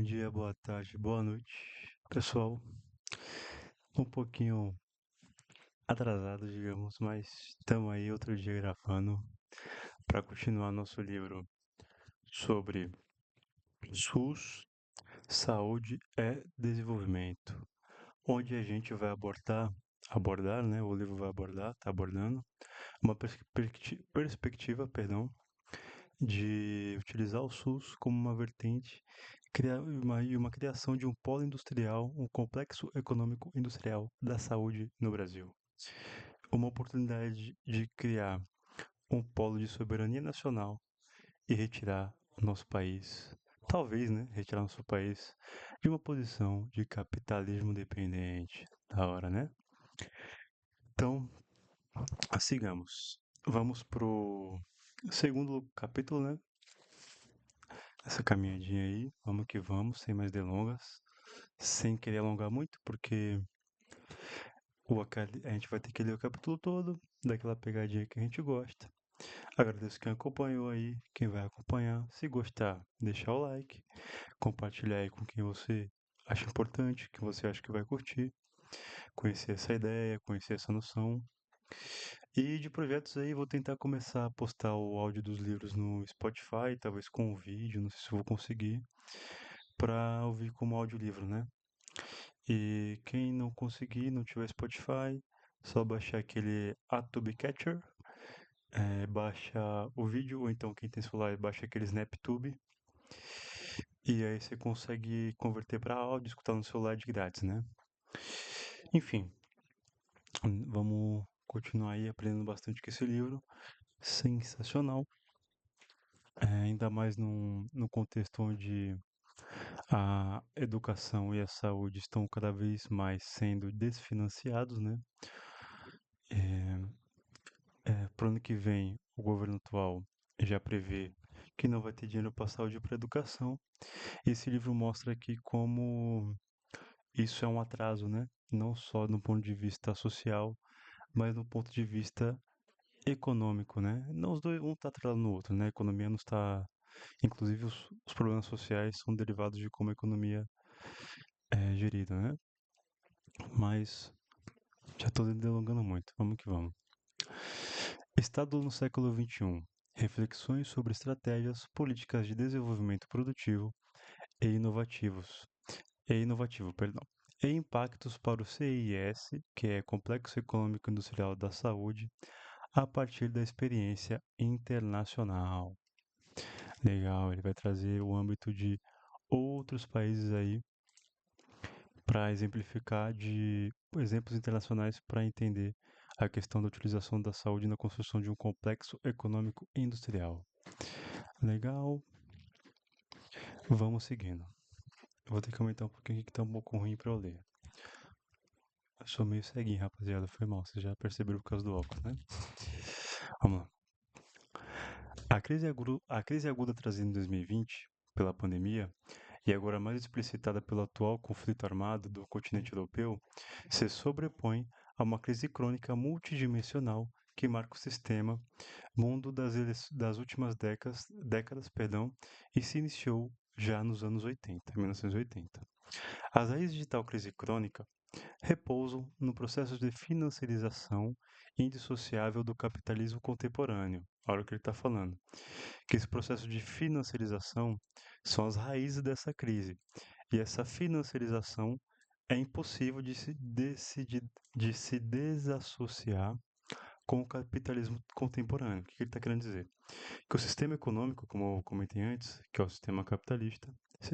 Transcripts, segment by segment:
Bom dia, boa tarde, boa noite, pessoal. Um pouquinho atrasado, digamos, mas estamos aí outro dia gravando para continuar nosso livro sobre SUS, Saúde e Desenvolvimento, onde a gente vai abordar, né? O livro vai abordar, está abordando uma perspectiva, de utilizar o SUS como uma vertente e uma criação de um polo industrial, um complexo econômico industrial da saúde no Brasil. Uma oportunidade de criar um polo de soberania nacional e retirar o nosso país, talvez, né, retirar nosso país de uma posição de capitalismo dependente. Da hora, né? Então, sigamos. Vamos pro segundo capítulo, né? Essa caminhadinha aí, vamos que vamos, sem mais delongas, sem querer alongar muito, porque a gente vai ter que ler o capítulo todo, daquela pegadinha que a gente gosta. Agradeço quem acompanhou aí, quem vai acompanhar. Se gostar, deixar o like, compartilhar aí com quem você acha importante, que você acha que vai curtir, conhecer essa ideia, conhecer essa noção. E de projetos aí, vou tentar começar a postar o áudio dos livros no Spotify, talvez com um vídeo, não sei se eu vou conseguir, para ouvir como audiolivro, né? E quem não conseguir, não tiver Spotify, só baixar aquele Atube Catcher, baixa o vídeo, ou então quem tem celular baixa aquele SnapTube, e aí você consegue converter para áudio, escutar no celular de grátis, né? Enfim, vamos continuar aí aprendendo bastante com esse livro, sensacional, ainda mais no contexto onde a educação e a saúde estão cada vez mais sendo desfinanciados, né? Para o ano que vem, o governo atual já prevê que não vai ter dinheiro para saúde e para educação. Esse livro mostra aqui como isso é um atraso, né? Não só no ponto de vista social, mas no ponto de vista econômico, né? Não os dois, um está atrelado no outro, né? A economia não está. Inclusive, os problemas sociais são derivados de como a economia é gerida, né? Mas já estou delongando muito, vamos que vamos. Estado no século XXI. Reflexões sobre estratégias, políticas de desenvolvimento produtivo e inovativo, perdão, e impactos para o CIS, que é Complexo Econômico Industrial da Saúde, a partir da experiência internacional. Legal, ele vai trazer o âmbito de outros países aí para exemplificar de exemplos internacionais para entender a questão da utilização da saúde na construção de um complexo econômico industrial. Legal, vamos seguindo. Eu vou ter que aumentar um pouquinho aqui que tá um pouco ruim para eu ler. Eu sou meio ceguinho, rapaziada, foi mal, vocês já perceberam por causa do óculos, né? Vamos lá. A crise aguda trazida em 2020 pela pandemia e agora mais explicitada pelo atual conflito armado do continente europeu, se sobrepõe a uma crise crônica multidimensional que marca o sistema mundo das últimas décadas, e se iniciou já nos anos 80, 1980. As raízes de tal crise crônica repousam no processo de financiarização indissociável do capitalismo contemporâneo. Olha o que ele está falando. Que esse processo de financiarização são as raízes dessa crise. E essa financiarização é impossível de se desassociar com o capitalismo contemporâneo. O que ele está querendo dizer? Que o sistema econômico, como eu comentei antes, que é o sistema capitalista,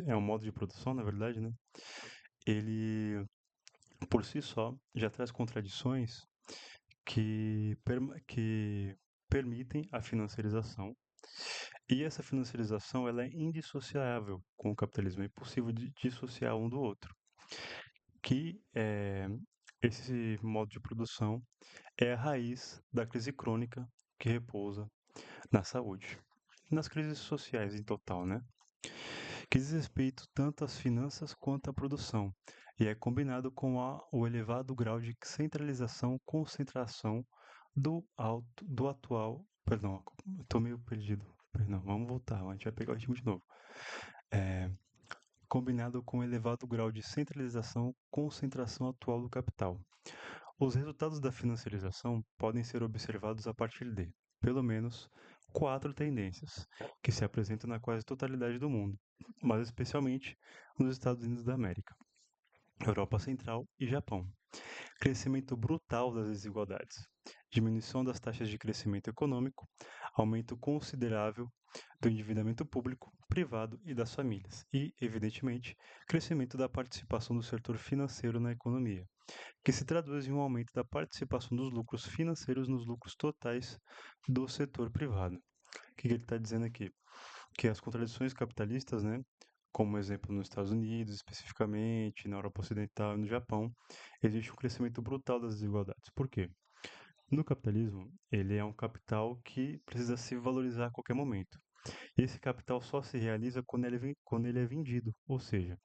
é um modo de produção, na verdade, né? Ele, por si só, já traz contradições que permitem a financiarização. E essa financiarização ela é indissociável com o capitalismo, é impossível de dissociar um do outro. Que esse modo de produção é a raiz da crise crônica que repousa na saúde, nas crises sociais em total, né? Que diz respeito tanto às finanças quanto à produção, e é combinado com o elevado grau de centralização, concentração do atual. Perdão, estou meio perdido. Perdão, vamos voltar, a gente vai pegar o ritmo de novo. É, combinado com o elevado grau de centralização concentração atual do capital. Os resultados da financiarização podem ser observados a partir de, pelo menos, quatro tendências, que se apresentam na quase totalidade do mundo, mas especialmente nos Estados Unidos da América, Europa Central e Japão. Crescimento brutal das desigualdades, diminuição das taxas de crescimento econômico, aumento considerável do endividamento público, privado e das famílias, e, evidentemente, crescimento da participação do setor financeiro na economia, que se traduz em um aumento da participação dos lucros financeiros nos lucros totais do setor privado. O que ele está dizendo aqui? Que as contradições capitalistas, né, como exemplo nos Estados Unidos, especificamente, na Europa Ocidental e no Japão, existe um crescimento brutal das desigualdades. Por quê? No capitalismo, ele é um capital que precisa se valorizar a qualquer momento. E esse capital só se realiza quando ele é vendido, ou seja,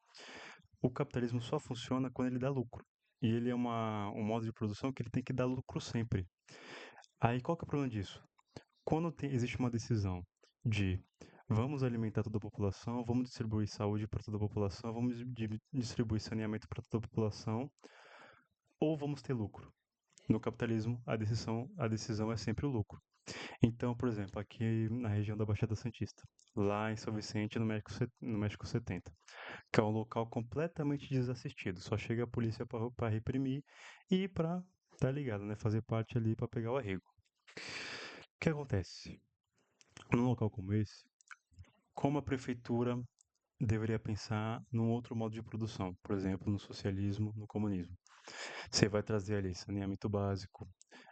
o capitalismo só funciona quando ele dá lucro. E ele é um modo de produção que ele tem que dar lucro sempre. Aí qual que é o problema disso? Quando existe uma decisão de vamos alimentar toda a população, vamos distribuir saúde para toda a população, vamos distribuir saneamento para toda a população, ou vamos ter lucro. No capitalismo, a decisão é sempre o lucro. Então, por exemplo, aqui na região da Baixada Santista, lá em São Vicente, no México 70, que é um local completamente desassistido, só chega a polícia para reprimir e para, tá ligado, né, fazer parte ali para pegar o arrego. O que acontece? Num local como esse, como a prefeitura deveria pensar num outro modo de produção, por exemplo, no socialismo, no comunismo. Você vai trazer ali saneamento básico,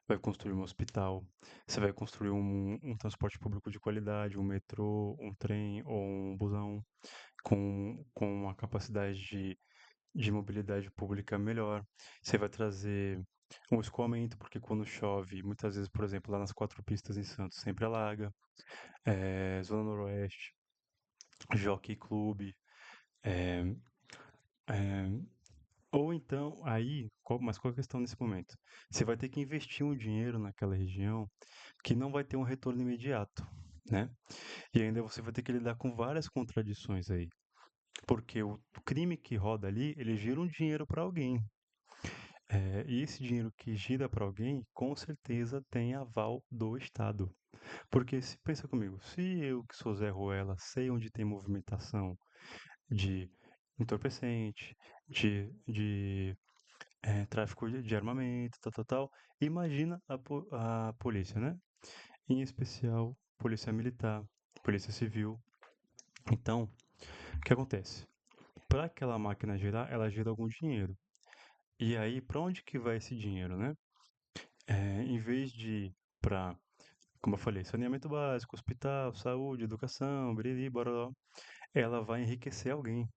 vai construir um hospital, você vai construir um transporte público de qualidade, um metrô, um trem ou um busão com uma capacidade de mobilidade pública melhor. Você vai trazer um escoamento, porque quando chove, muitas vezes, por exemplo, lá nas quatro pistas em Santos, sempre alaga. Zona Noroeste, Jockey Club, é, é, ou então, aí, mas qual é a questão nesse momento? Você vai ter que investir um dinheiro naquela região que não vai ter um retorno imediato, né? E ainda você vai ter que lidar com várias contradições aí. Porque o crime que roda ali, ele gira um dinheiro para alguém. E esse dinheiro que gira para alguém, com certeza tem aval do Estado. Porque se pensa comigo, se eu que sou Zé Ruela sei onde tem movimentação de entorpecente, de tráfico de armamento, tal, tal, tal. Imagina a polícia, né? Em especial, polícia militar, polícia civil. Então, o que acontece? Para aquela máquina girar, ela gira algum dinheiro. E aí, para onde que vai esse dinheiro, né? Em vez de ir para, como eu falei, saneamento básico, hospital, saúde, educação, biriri, bororó, ela vai enriquecer alguém.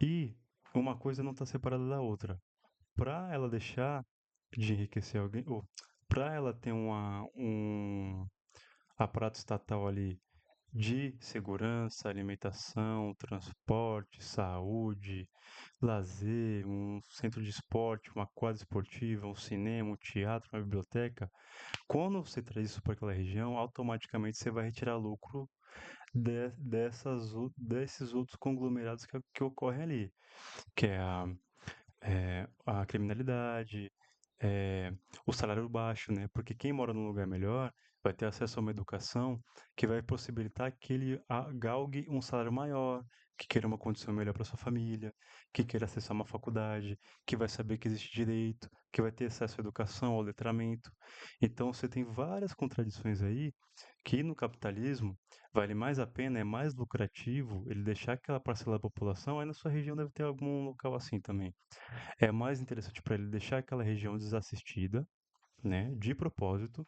E uma coisa não está separada da outra. Para ela deixar de enriquecer alguém, ou para ela ter um aparato estatal ali de segurança, alimentação, transporte, saúde, lazer, um centro de esporte, uma quadra esportiva, um cinema, um teatro, uma biblioteca, quando você traz isso para aquela região, automaticamente você vai retirar lucro desses outros conglomerados que ocorrem ali, que é a criminalidade, eh, o salário baixo, né? Porque quem mora num lugar melhor vai ter acesso a uma educação que vai possibilitar que ele galgue um salário maior, que queira uma condição melhor para sua família, que queira acessar uma faculdade, que vai saber que existe direito, que vai ter acesso à educação, ao letramento. Então você tem várias contradições aí que no capitalismo vale mais a pena, é mais lucrativo ele deixar aquela parcela da população, aí na sua região deve ter algum local assim também. É mais interessante para ele deixar aquela região desassistida, né, de propósito,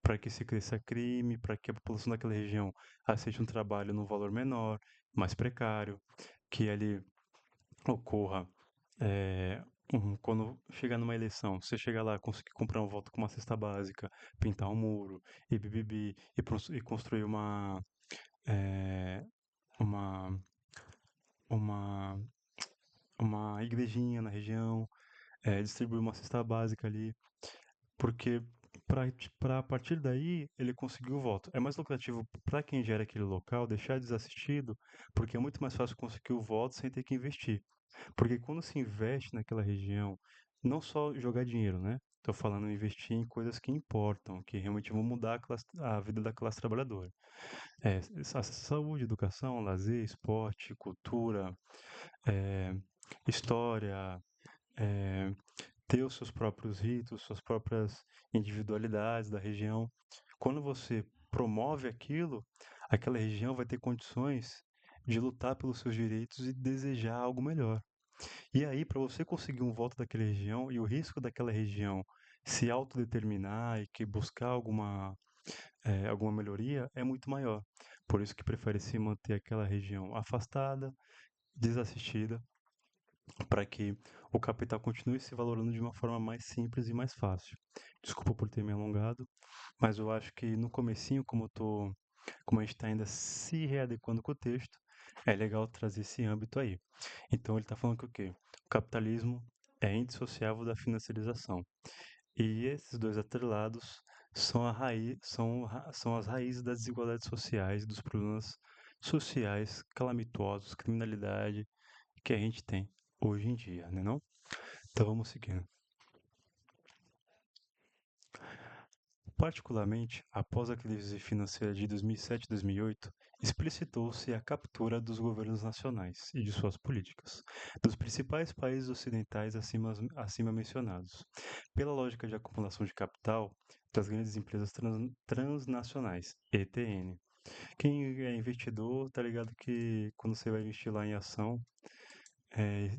para que se cresça crime, para que a população daquela região aceite um trabalho num valor menor, mais precário, que ali ocorra, quando chegar numa eleição, você chegar lá, conseguir comprar um voto com uma cesta básica, pintar um muro, e bibibi, e construir eh, uma, uma, uma igrejinha na região, distribuir uma cesta básica ali. Porque Para a partir daí ele conseguir o voto. É mais lucrativo para quem gera aquele local deixar desassistido, porque é muito mais fácil conseguir o voto sem ter que investir. Porque quando se investe naquela região, não só jogar dinheiro, né? Estou falando em investir em coisas que importam, que realmente vão mudar a vida da classe trabalhadora. Saúde, educação, lazer, esporte, cultura, é, história, é, ter os seus próprios ritos, suas próprias individualidades da região. Quando você promove aquilo, aquela região vai ter condições de lutar pelos seus direitos e desejar algo melhor. E aí, para você conseguir um voto daquela região e o risco daquela região se autodeterminar e que buscar alguma melhoria é muito maior. Por isso que prefere se manter aquela região afastada, desassistida, para que o capital continue se valorando de uma forma mais simples e mais fácil. Desculpa por ter me alongado, mas eu acho que no comecinho, como a gente está ainda se readequando com o texto, é legal trazer esse âmbito aí. Então ele está falando que o quê? O capitalismo é indissociável da financiarização. E esses dois atrelados são as raízes das desigualdades sociais, dos problemas sociais calamitosos, criminalidade que a gente tem hoje em dia, né não? Então vamos seguindo. Particularmente, após a crise financeira de 2007 e 2008, explicitou-se a captura dos governos nacionais e de suas políticas, dos principais países ocidentais acima mencionados, pela lógica de acumulação de capital das grandes empresas transnacionais, ETN. Quem é investidor tá ligado que quando você vai investir lá em ação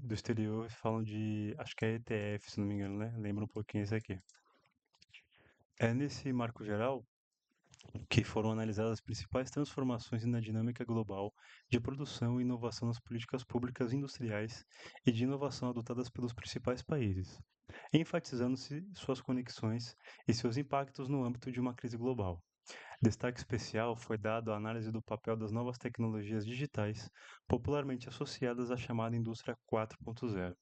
do exterior, falam de, acho que é ETF, se não me engano, né? Lembra um pouquinho isso aqui. É nesse marco geral que foram analisadas as principais transformações na dinâmica global de produção e inovação nas políticas públicas industriais e de inovação adotadas pelos principais países, enfatizando-se suas conexões e seus impactos no âmbito de uma crise global. Destaque especial foi dado à análise do papel das novas tecnologias digitais, popularmente associadas à chamada Indústria 4.0.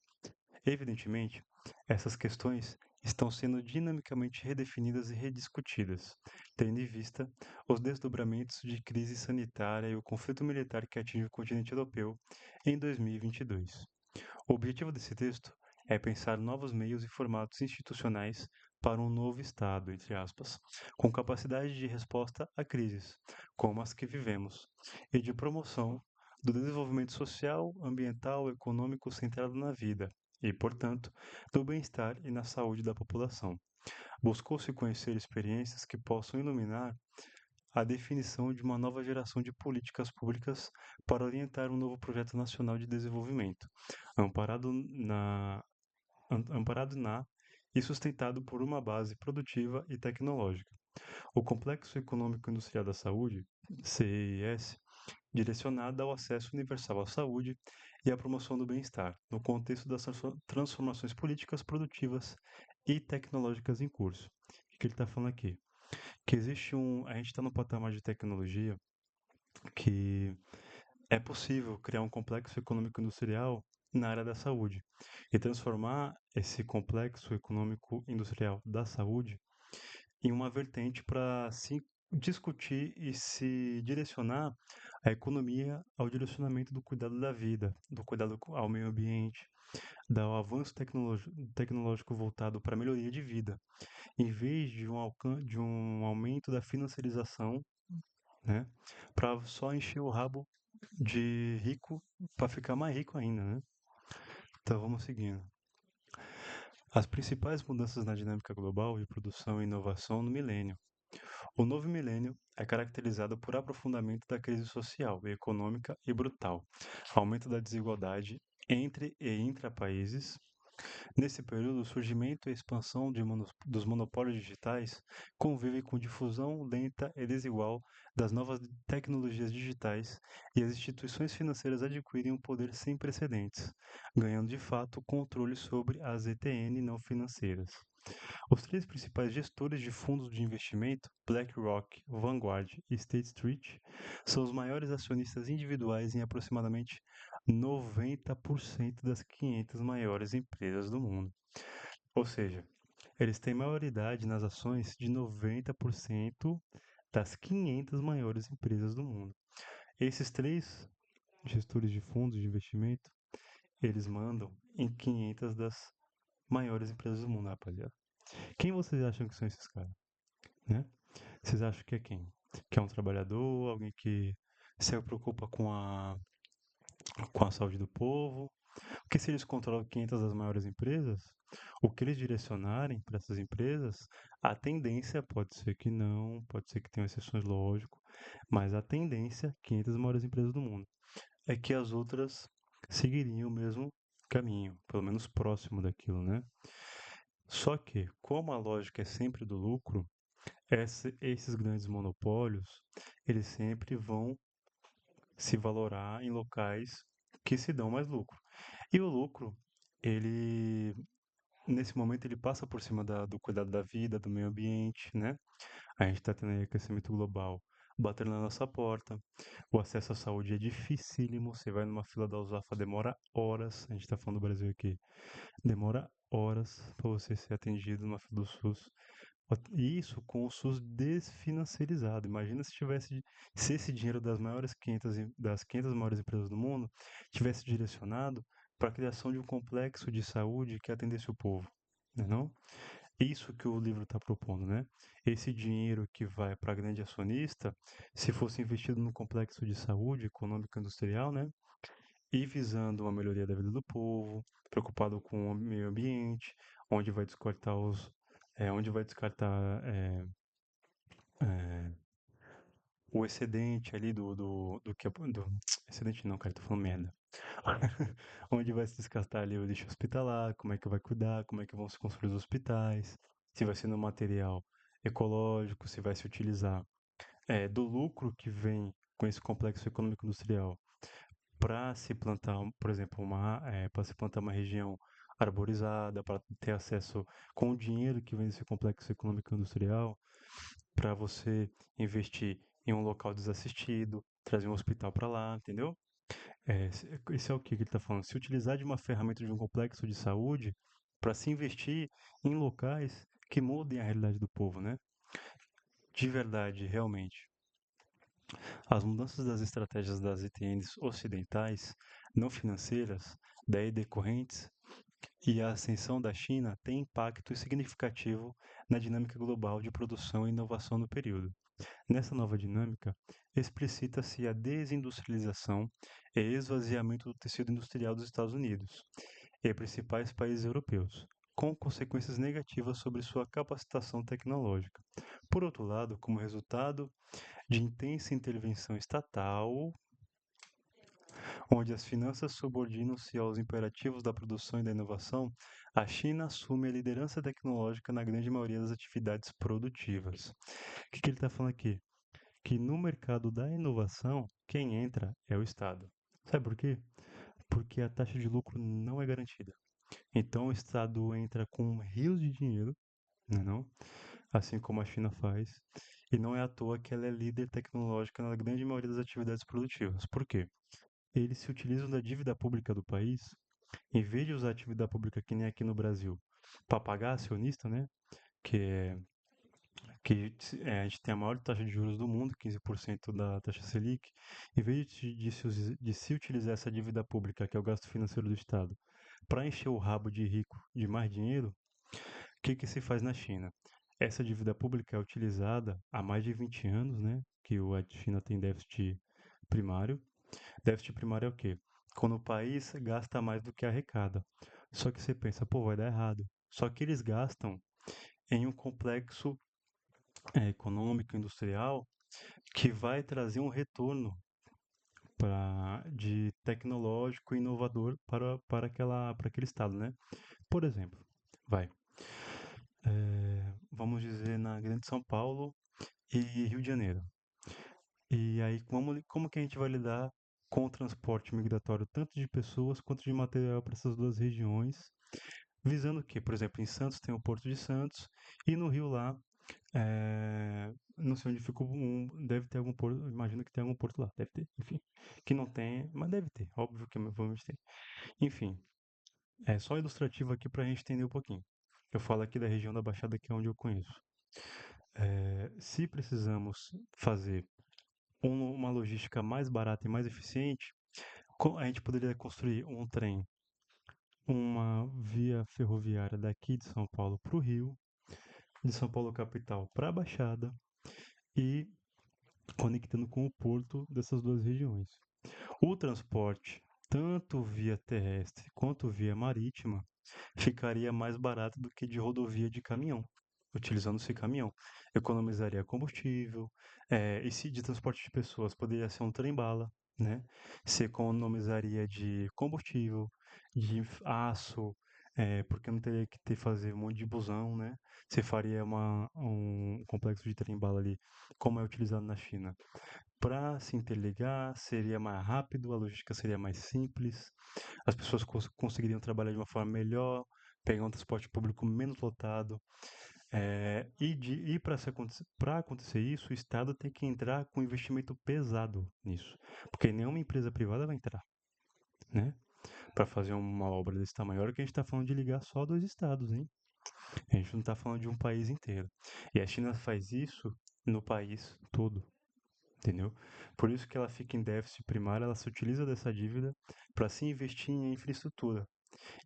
Evidentemente, essas questões estão sendo dinamicamente redefinidas e rediscutidas, tendo em vista os desdobramentos de crise sanitária e o conflito militar que atinge o continente europeu em 2022. O objetivo desse texto é pensar novos meios e formatos institucionais para um novo Estado, entre aspas, com capacidade de resposta a crises, como as que vivemos, e de promoção do desenvolvimento social, ambiental e econômico centrado na vida e, portanto, do bem-estar e na saúde da população. Buscou-se conhecer experiências que possam iluminar a definição de uma nova geração de políticas públicas para orientar um novo projeto nacional de desenvolvimento, amparado na, amparado na e sustentado por uma base produtiva e tecnológica. O Complexo Econômico Industrial da Saúde, CEIS, direcionada ao acesso universal à saúde e à promoção do bem-estar, no contexto das transformações políticas, produtivas e tecnológicas em curso. O que ele está falando aqui? Que existe a gente está no patamar de tecnologia que é possível criar um complexo econômico industrial na área da saúde e transformar esse complexo econômico industrial da saúde em uma vertente para se discutir e se direcionar a economia ao direcionamento do cuidado da vida, do cuidado ao meio ambiente, do avanço tecnológico voltado para a melhoria de vida, em vez de um aumento da financiarização, né, para só encher o rabo de rico para ficar mais rico ainda, né? Então vamos seguindo. As principais mudanças na dinâmica global de produção e inovação no milênio. O novo milênio é caracterizado por aprofundamento da crise social e econômica e brutal, aumento da desigualdade entre e intra-países. Nesse período, o surgimento e a expansão dos monopólios digitais convivem com difusão lenta e desigual das novas tecnologias digitais e as instituições financeiras adquirem um poder sem precedentes, ganhando de fato controle sobre as ETN não financeiras. Os três principais gestores de fundos de investimento, BlackRock, Vanguard e State Street, são os maiores acionistas individuais em aproximadamente 90% das 500 maiores empresas do mundo. Ou seja, Eles têm maioridade nas ações de 90% das 500 maiores empresas do mundo. Esses três gestores de fundos de investimento, eles mandam em 500 das maiores empresas do mundo, rapaziada. Quem vocês acham que são esses caras, né? Vocês acham que é quem? Que é um trabalhador, alguém que se preocupa com a saúde do povo? Porque se eles controlam 500 das maiores empresas, o que eles direcionarem para essas empresas, a tendência pode ser que não, pode ser que tenha exceções, lógico, mas a tendência, 500 maiores empresas do mundo, é que as outras seguiriam o mesmo caminho, pelo menos próximo daquilo, né? Só que, como a lógica é sempre do lucro, esses grandes monopólios, eles sempre vão se valorar em locais que se dão mais lucro. E o lucro, ele, nesse momento, ele passa por cima do cuidado da vida, do meio ambiente, né? A gente está tendo aí aquecimento global batendo na nossa porta. O acesso à saúde é dificílimo. Você vai numa fila da USAFA, demora horas. A gente está falando do Brasil aqui. Demora horas para você ser atendido numa fila do SUS. E isso com o SUS desfinanciarizado. Imagina se esse dinheiro das maiores 500, das 500 maiores empresas do mundo tivesse direcionado para a criação de um complexo de saúde que atendesse o povo, né não? Isso que o livro está propondo, né? Esse dinheiro que vai para a grande acionista, se fosse investido no complexo de saúde econômica industrial, né? E visando uma melhoria da vida do povo, preocupado com o meio ambiente, onde vai descartar onde vai descartar é, o excedente ali do que excedente não, cara, tô falando merda. Onde vai se descartar ali o lixo hospitalar, como é que vai cuidar, como é que vão se construir os hospitais, se vai ser no material ecológico, se vai se utilizar do lucro que vem com esse complexo econômico industrial para se plantar, por exemplo, para se plantar uma região arborizada, para ter acesso com o dinheiro que vem desse complexo econômico industrial, para você investir em um local desassistido, trazer um hospital para lá, entendeu? Esse é o que ele está falando. Se utilizar de uma ferramenta de um complexo de saúde para se investir em locais que mudem a realidade do povo, né? De verdade, realmente. As mudanças das estratégias das ETNs ocidentais, não financeiras, daí decorrentes, e a ascensão da China têm impacto significativo na dinâmica global de produção e inovação no período. Nessa nova dinâmica, explicita-se a desindustrialização e esvaziamento do tecido industrial dos Estados Unidos e principais países europeus, com consequências negativas sobre sua capacitação tecnológica. Por outro lado, como resultado de intensa intervenção estatal, onde as finanças subordinam-se aos imperativos da produção e da inovação, a China assume a liderança tecnológica na grande maioria das atividades produtivas. O que ele está falando aqui? Que no mercado da inovação, quem entra é o Estado. Sabe por quê? Porque a taxa de lucro não é garantida. Então o Estado entra com rios de dinheiro, né, não? Assim como a China faz, e não é à toa que ela é líder tecnológica na grande maioria das atividades produtivas. Por quê? Eles se utilizam da dívida pública do país, em vez de usar a dívida pública que nem aqui no Brasil, para pagar acionista, né? Que é a gente tem a maior taxa de juros do mundo, 15% da taxa Selic, em vez de se utilizar essa dívida pública, que é o gasto financeiro do Estado, para encher o rabo de rico de mais dinheiro, o que se faz na China? Essa dívida pública é utilizada há mais de 20 anos, né? Que a China tem déficit primário. Déficit primário é o quê? Quando o país gasta mais do que arrecada. Só que você pensa, pô, vai dar errado. Só que eles gastam em um complexo econômico, industrial, que vai trazer um retorno de tecnológico e inovador para aquele estado, né? Por exemplo, vai, vamos dizer na Grande São Paulo e Rio de Janeiro. E aí, como que a gente vai lidar com o transporte migratório, tanto de pessoas quanto de material para essas duas regiões, visando que, por exemplo, em Santos tem o Porto de Santos e no Rio lá, não sei onde fica deve ter algum porto, imagino que tem algum porto lá, deve ter, enfim, que não tem, mas deve ter, óbvio que provavelmente tem. Enfim, é só ilustrativo aqui para a gente entender um pouquinho. Eu falo aqui da região da Baixada, que é onde eu conheço. Se precisamos fazer uma logística mais barata e mais eficiente, a gente poderia construir um trem, uma via ferroviária daqui de São Paulo para o Rio, de São Paulo capital para a Baixada e conectando com o porto dessas duas regiões. O transporte, tanto via terrestre quanto via marítima, ficaria mais barato do que de rodovia de caminhão, utilizando esse caminhão. Economizaria combustível, e se de transporte de pessoas poderia ser um trem-bala, né? Se economizaria de combustível, de aço, porque não teria que fazer um monte de busão, né? Você faria um complexo de trem-bala ali, como é utilizado na China. Para se interligar, seria mais rápido, a logística seria mais simples, as pessoas conseguiriam trabalhar de uma forma melhor, pegar um transporte público menos lotado. E para acontecer isso, o Estado tem que entrar com investimento pesado nisso, porque nenhuma empresa privada vai entrar, né? Para fazer uma obra desse tamanho. Olha que a gente está falando de ligar só dois estados, hein? A gente não está falando de um país inteiro. E a China faz isso no país todo. Entendeu? Por isso que ela fica em déficit primário, ela se utiliza dessa dívida para se investir em infraestrutura,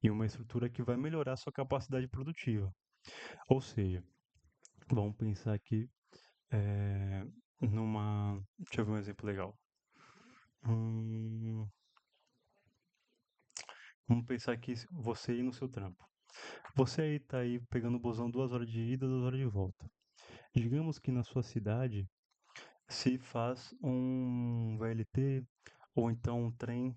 e uma estrutura que vai melhorar a sua capacidade produtiva. Ou seja, vamos pensar aqui numa. Deixa eu ver um exemplo legal. Hum, vamos pensar aqui você aí no seu trampo. Você aí tá aí pegando o busão 2 horas de ida, 2 horas de volta. Digamos que na sua cidade se faz um VLT ou então um trem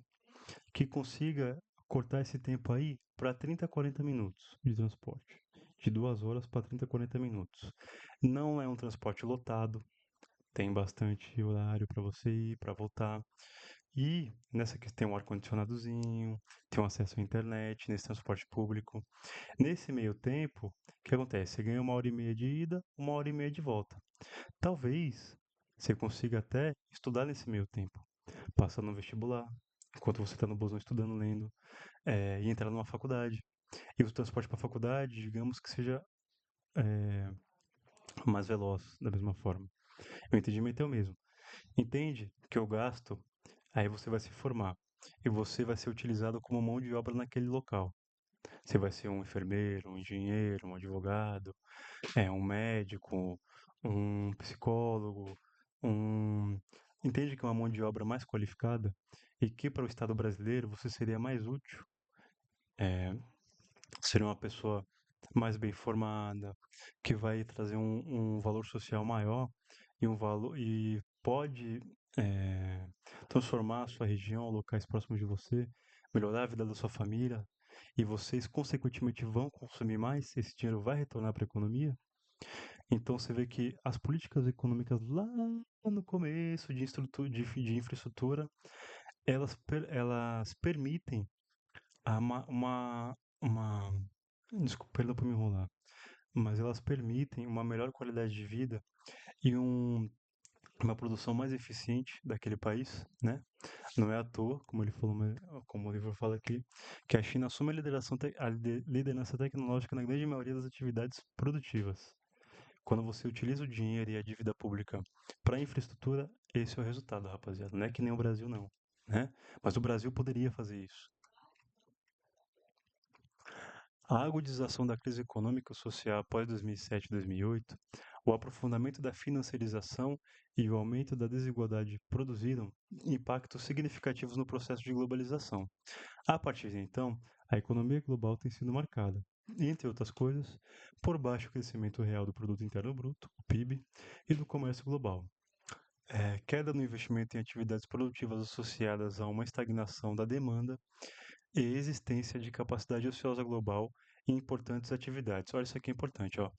que consiga cortar esse tempo aí para 30, 40 minutos de transporte. De 2 horas para 30, 40 minutos. Não é um transporte lotado, tem bastante horário para você ir, para voltar. E nessa que tem um ar-condicionadozinho, tem um acesso à internet nesse transporte público. Nesse meio tempo, o que acontece? Você ganha 1 hora e meia de ida, 1 hora e meia de volta. Talvez você consiga até estudar nesse meio tempo, passar no vestibular, enquanto você está no busão estudando, lendo, e entrar numa faculdade. E o transporte para a faculdade, digamos que seja é, mais veloz, da mesma forma. O entendimento é o mesmo. Entende que o gasto, aí você vai se formar. E você vai ser utilizado como mão de obra naquele local. Você vai ser um enfermeiro, um engenheiro, um advogado, um médico, um psicólogo, um. Entende que é uma mão de obra mais qualificada e que para o Estado brasileiro você seria mais útil, é, seria uma pessoa mais bem formada, que vai trazer um valor social maior e pode transformar a sua região, locais próximos de você, melhorar a vida da sua família, e vocês consequentemente vão consumir mais, esse dinheiro vai retornar para a economia. Então você vê que as políticas econômicas lá no começo de infraestrutura, elas permitem uma desculpa, perdão por me enrolar, mas elas permitem uma melhor qualidade de vida e uma produção mais eficiente daquele país, né? Não é à toa, como ele falou, como o livro fala aqui, que a China assume a liderança tecnológica na grande maioria das atividades produtivas. Quando você utiliza o dinheiro e a dívida pública para infraestrutura, esse é o resultado, rapaziada. Não é que nem o Brasil, não, né? Mas o Brasil poderia fazer isso. A agudização da crise econômica e social após 2007 e 2008, o aprofundamento da financiarização e o aumento da desigualdade produziram impactos significativos no processo de globalização. A partir de então, a economia global tem sido marcada, entre outras coisas, por baixo crescimento real do produto interno bruto, o PIB, e do comércio global. Queda no investimento em atividades produtivas associadas a uma estagnação da demanda e existência de capacidade ociosa global em importantes atividades. Olha, isso aqui é importante, ó.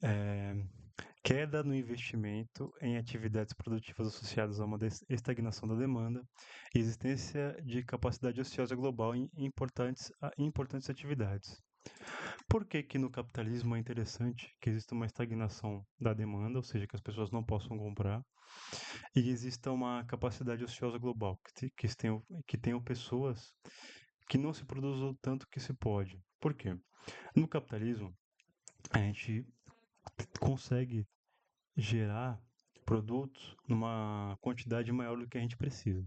É, queda no investimento em atividades produtivas associadas a uma estagnação da demanda e existência de capacidade ociosa global em importantes atividades. Por que que no capitalismo é interessante que exista uma estagnação da demanda, ou seja, que as pessoas não possam comprar, e exista uma capacidade ociosa global, que tenham pessoas que não se produzam tanto que se pode. Por quê? No capitalismo, a gente consegue gerar produtos numa quantidade maior do que a gente precisa.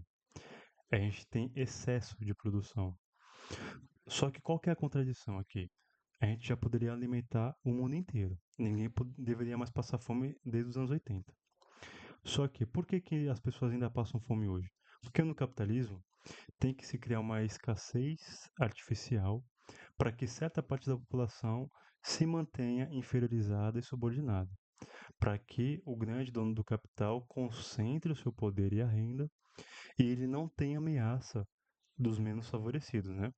A gente tem excesso de produção. Só que qual que é a contradição aqui? A gente já poderia alimentar o mundo inteiro. Ninguém deveria mais passar fome desde os anos 80. Só que por que, que as pessoas ainda passam fome hoje? Porque no capitalismo tem que se criar uma escassez artificial para que certa parte da população se mantenha inferiorizada e subordinada, para que o grande dono do capital concentre o seu poder e a renda e ele não tenha ameaça dos menos favorecidos, né?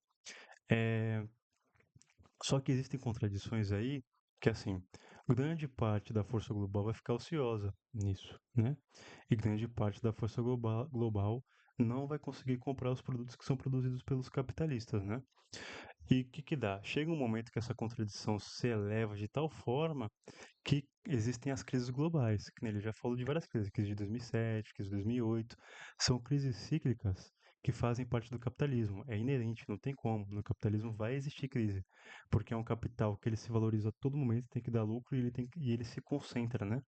É, Só que existem contradições aí que, assim, grande parte da força global vai ficar ociosa nisso, né? E grande parte da força global não vai conseguir comprar os produtos que são produzidos pelos capitalistas, né? E o que que dá? Chega um momento que essa contradição se eleva de tal forma que existem as crises globais, que ele já falou de várias crises, crise de 2007, crise de 2008, são crises cíclicas que fazem parte do capitalismo, é inerente, não tem como, no capitalismo vai existir crise, porque é um capital que ele se valoriza a todo momento, tem que dar lucro e ele se concentra, né?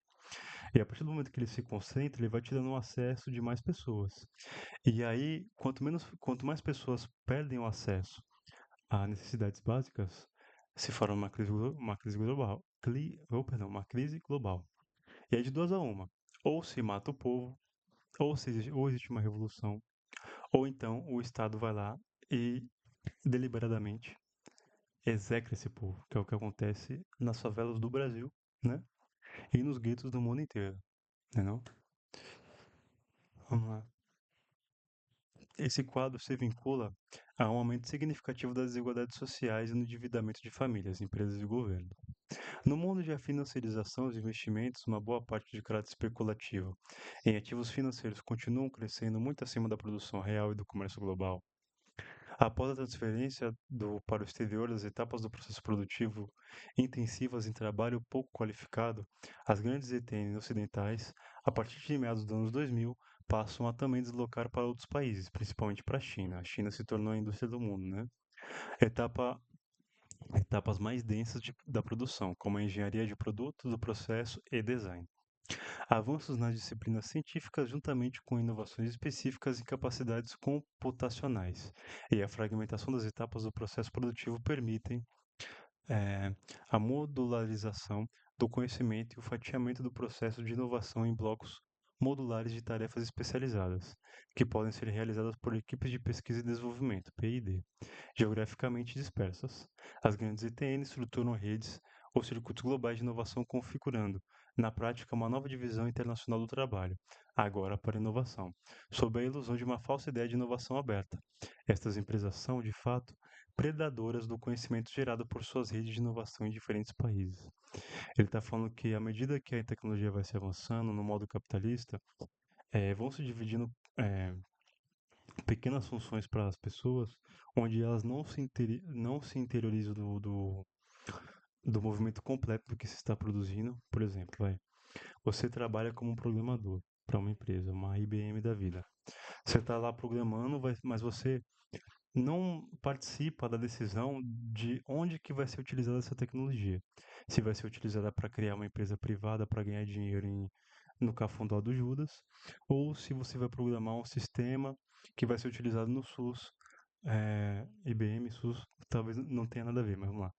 E a partir do momento que ele se concentra, ele vai te dando um acesso de mais pessoas. E aí, quanto mais pessoas perdem o acesso a necessidades básicas, se forma uma crise global. Uma crise global. E é de duas a uma. Ou se mata o povo, ou existe uma revolução, ou então o Estado vai lá e deliberadamente execra esse povo, que é o que acontece nas favelas do Brasil, né? E nos guetos do mundo inteiro, né não? Vamos lá. Esse quadro se vincula a um aumento significativo das desigualdades sociais e no endividamento de famílias, empresas e governo. No mundo de financiarização dos investimentos, uma boa parte de caráter especulativo em ativos financeiros continuam crescendo muito acima da produção real e do comércio global. Após a transferência para o exterior das etapas do processo produtivo intensivas em trabalho pouco qualificado, as grandes ETNs ocidentais, a partir de meados dos anos 2000, passam a também deslocar para outros países, principalmente para a China. A China se tornou a indústria do mundo, né? Etapa etapas mais densas da produção, como a engenharia de produtos, do processo e design. Avanços nas disciplinas científicas, juntamente com inovações específicas e capacidades computacionais, e a fragmentação das etapas do processo produtivo permitem eh, a modularização do conhecimento e o fatiamento do processo de inovação em blocos modulares de tarefas especializadas, que podem ser realizadas por equipes de pesquisa e desenvolvimento, P&D, geograficamente dispersas. As grandes ETNs estruturam redes ou circuitos globais de inovação configurando, na prática, uma nova divisão internacional do trabalho, agora para inovação, sob a ilusão de uma falsa ideia de inovação aberta. Estas empresas são, de fato, predadoras do conhecimento gerado por suas redes de inovação em diferentes países. Ele está falando que, à medida que a tecnologia vai se avançando no modo capitalista, vão se dividindo eh, pequenas funções para as pessoas, onde elas não se interiorizam do movimento completo do que se está produzindo. Por exemplo, você trabalha como um programador para uma empresa, uma IBM da vida. Você está lá programando, mas você não participa da decisão de onde que vai ser utilizada essa tecnologia. Se vai ser utilizada para criar uma empresa privada para ganhar dinheiro no cafundó do Judas, ou se você vai programar um sistema que vai ser utilizado no SUS, IBM, SUS, talvez não tenha nada a ver, mas vamos lá.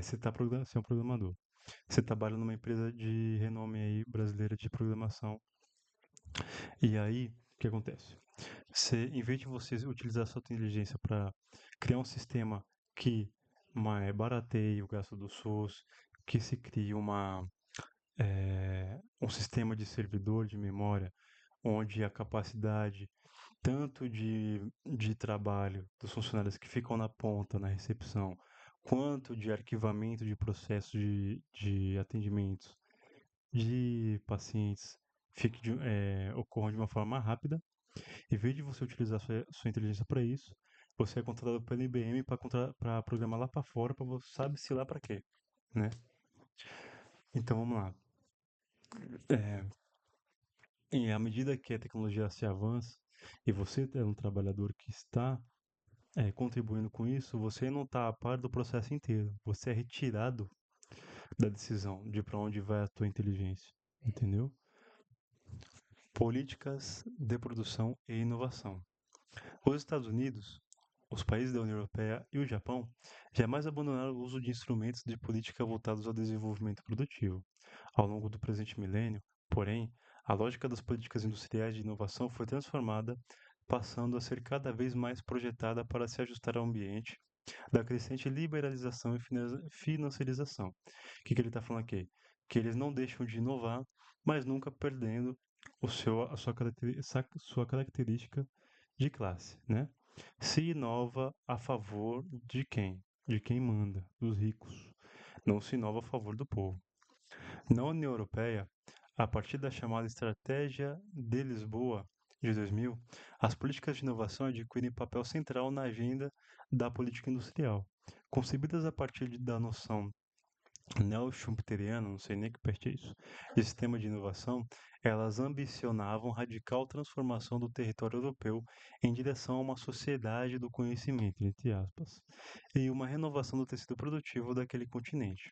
Você é um programador. Você trabalha numa empresa de renome aí brasileira de programação. E aí, o que acontece? Em vez de você utilizar a sua inteligência para criar um sistema que barateie o gasto do SUS, que se crie um sistema de servidor de memória, onde a capacidade tanto de trabalho dos funcionários que ficam na ponta, na recepção, quanto de arquivamento de processos de atendimentos de pacientes ocorram de uma forma mais rápida. Em vez de você utilizar sua inteligência para isso, você é contratado pela IBM para programar lá para fora, para você sabe-se lá para quê, né? Então vamos lá. É, e à medida que a tecnologia se avança e você é um trabalhador que está contribuindo com isso, você não está a par do processo inteiro. Você é retirado da decisão de para onde vai a tua inteligência, entendeu? Políticas de produção e inovação. Os Estados Unidos, os países da União Europeia e o Japão jamais abandonaram o uso de instrumentos de política voltados ao desenvolvimento produtivo. Ao longo do presente milênio, porém, a lógica das políticas industriais de inovação foi transformada, passando a ser cada vez mais projetada para se ajustar ao ambiente da crescente liberalização e financiarização. O que ele está falando aqui? Que eles não deixam de inovar, mas nunca perdendo sua característica de classe, né? Se inova a favor de quem? De quem manda, dos ricos. Não se inova a favor do povo. Na União Europeia, a partir da chamada Estratégia de Lisboa de 2000, as políticas de inovação adquirem papel central na agenda da política industrial. Concebidas a partir da noção neo-schumpeteriana, não sei nem que parte é isso, de sistema de inovação, elas ambicionavam radical transformação do território europeu em direção a uma sociedade do conhecimento, entre aspas, e uma renovação do tecido produtivo daquele continente.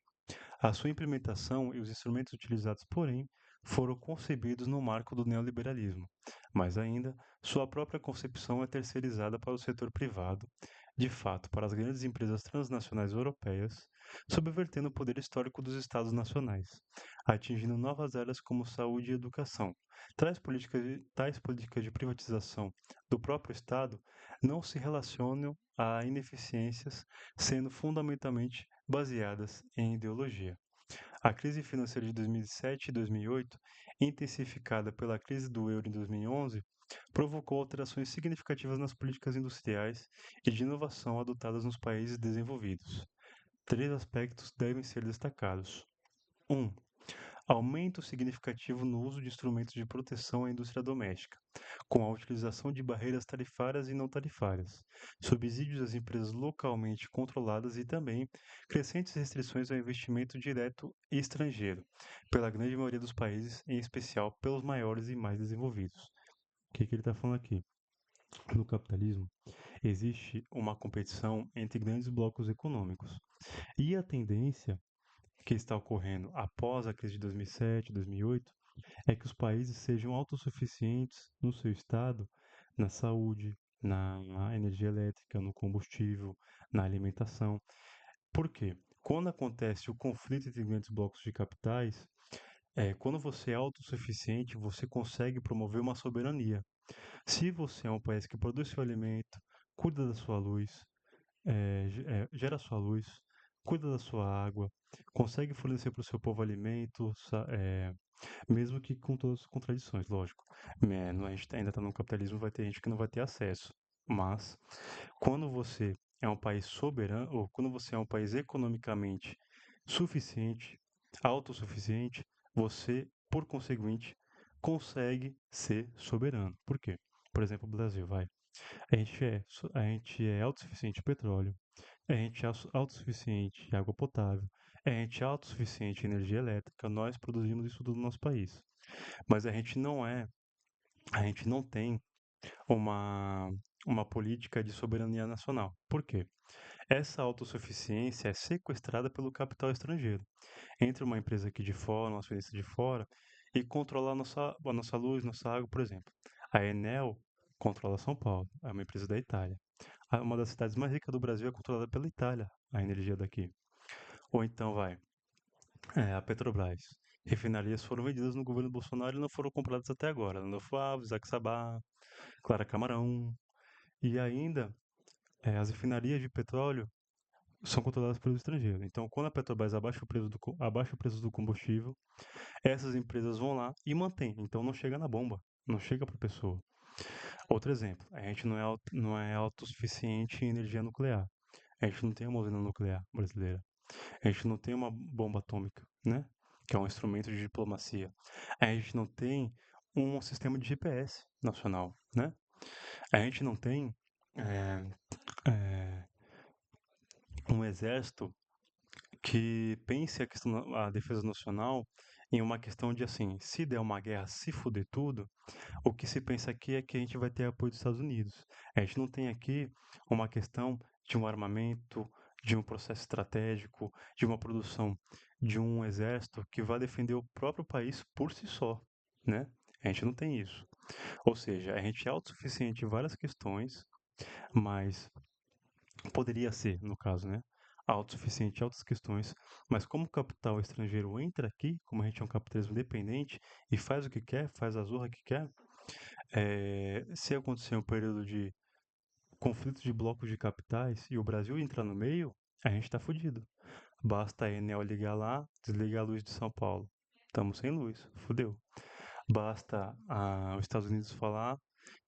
A sua implementação e os instrumentos utilizados, porém, foram concebidos no marco do neoliberalismo. Mais ainda, sua própria concepção é terceirizada para o setor privado, de fato, para as grandes empresas transnacionais europeias, subvertendo o poder histórico dos Estados nacionais, atingindo novas áreas como saúde e educação. Tais políticas de privatização do próprio Estado não se relacionam a ineficiências, sendo fundamentalmente baseadas em ideologia. A crise financeira de 2007 e 2008, intensificada pela crise do euro em 2011, provocou alterações significativas nas políticas industriais e de inovação adotadas nos países desenvolvidos. Três aspectos devem ser destacados. 1. Aumento significativo no uso de instrumentos de proteção à indústria doméstica, com a utilização de barreiras tarifárias e não tarifárias, subsídios às empresas localmente controladas e também crescentes restrições ao investimento direto e estrangeiro, pela grande maioria dos países, em especial pelos maiores e mais desenvolvidos. O que ele está falando aqui? No capitalismo, existe uma competição entre grandes blocos econômicos. E a tendência que está ocorrendo após a crise de 2007, 2008, é que os países sejam autossuficientes no seu estado, na saúde, na energia elétrica, no combustível, na alimentação. Por quê? Quando acontece o conflito entre grandes blocos de capitais, quando você é autossuficiente, você consegue promover uma soberania. Se você é um país que produz seu alimento, cuida da sua luz, gera sua luz, cuida da sua água, consegue fornecer para o seu povo alimento, mesmo que com todas as contradições, lógico. A gente ainda está no capitalismo, vai ter gente que não vai ter acesso. Mas, quando você é um país soberano, ou quando você é um país economicamente suficiente, autossuficiente, você, por conseguinte, consegue ser soberano. Por quê? Por exemplo, o Brasil, vai. A gente é autossuficiente em petróleo, a gente é autossuficiente em água potável, a gente é autossuficiente em energia elétrica, nós produzimos isso tudo no nosso país. Mas a gente não tem uma, uma política de soberania nacional. Por quê? Essa autossuficiência é sequestrada pelo capital estrangeiro. Entra uma empresa aqui de fora, um acionista de fora, e controla a nossa luz, nossa água, por exemplo. A Enel controla São Paulo, é uma empresa da Itália. Uma das cidades mais ricas do Brasil é controlada pela Itália, a energia daqui. Ou então a Petrobras. Refinarias foram vendidas no governo Bolsonaro e não foram compradas até agora. Lando Flávio, Isaac Sabá, Clara Camarão. E ainda, as refinarias de petróleo são controladas pelo estrangeiro. Então, quando a Petrobras abaixa o preço do combustível, essas empresas vão lá e mantêm. Então, não chega na bomba, não chega para a pessoa. Outro exemplo, a gente não é autossuficiente em energia nuclear. A gente não tem uma usina nuclear brasileira. A gente não tem uma bomba atômica, né? Que é um instrumento de diplomacia. A gente não tem um sistema de GPS nacional, né? A gente não tem é, é, um exército que pense a defesa nacional em uma questão de assim, se der uma guerra, se fuder tudo, o que se pensa aqui é que a gente vai ter apoio dos Estados Unidos. A gente não tem aqui uma questão de um armamento, de um processo estratégico, de uma produção de um exército que vai defender o próprio país por si só, né? A gente não tem isso. Ou seja, a gente é autossuficiente em várias questões, mas poderia ser, no caso, né? Autossuficiente em outras questões, mas como o capital estrangeiro entra aqui, como a gente é um capitalismo independente e faz o que quer, faz a zorra que quer, se acontecer um período de conflito de blocos de capitais e o Brasil entrar no meio, a gente tá fudido. Basta a Enel ligar lá, desligar a luz de São Paulo. Estamos sem luz, fudeu. Basta os Estados Unidos falar,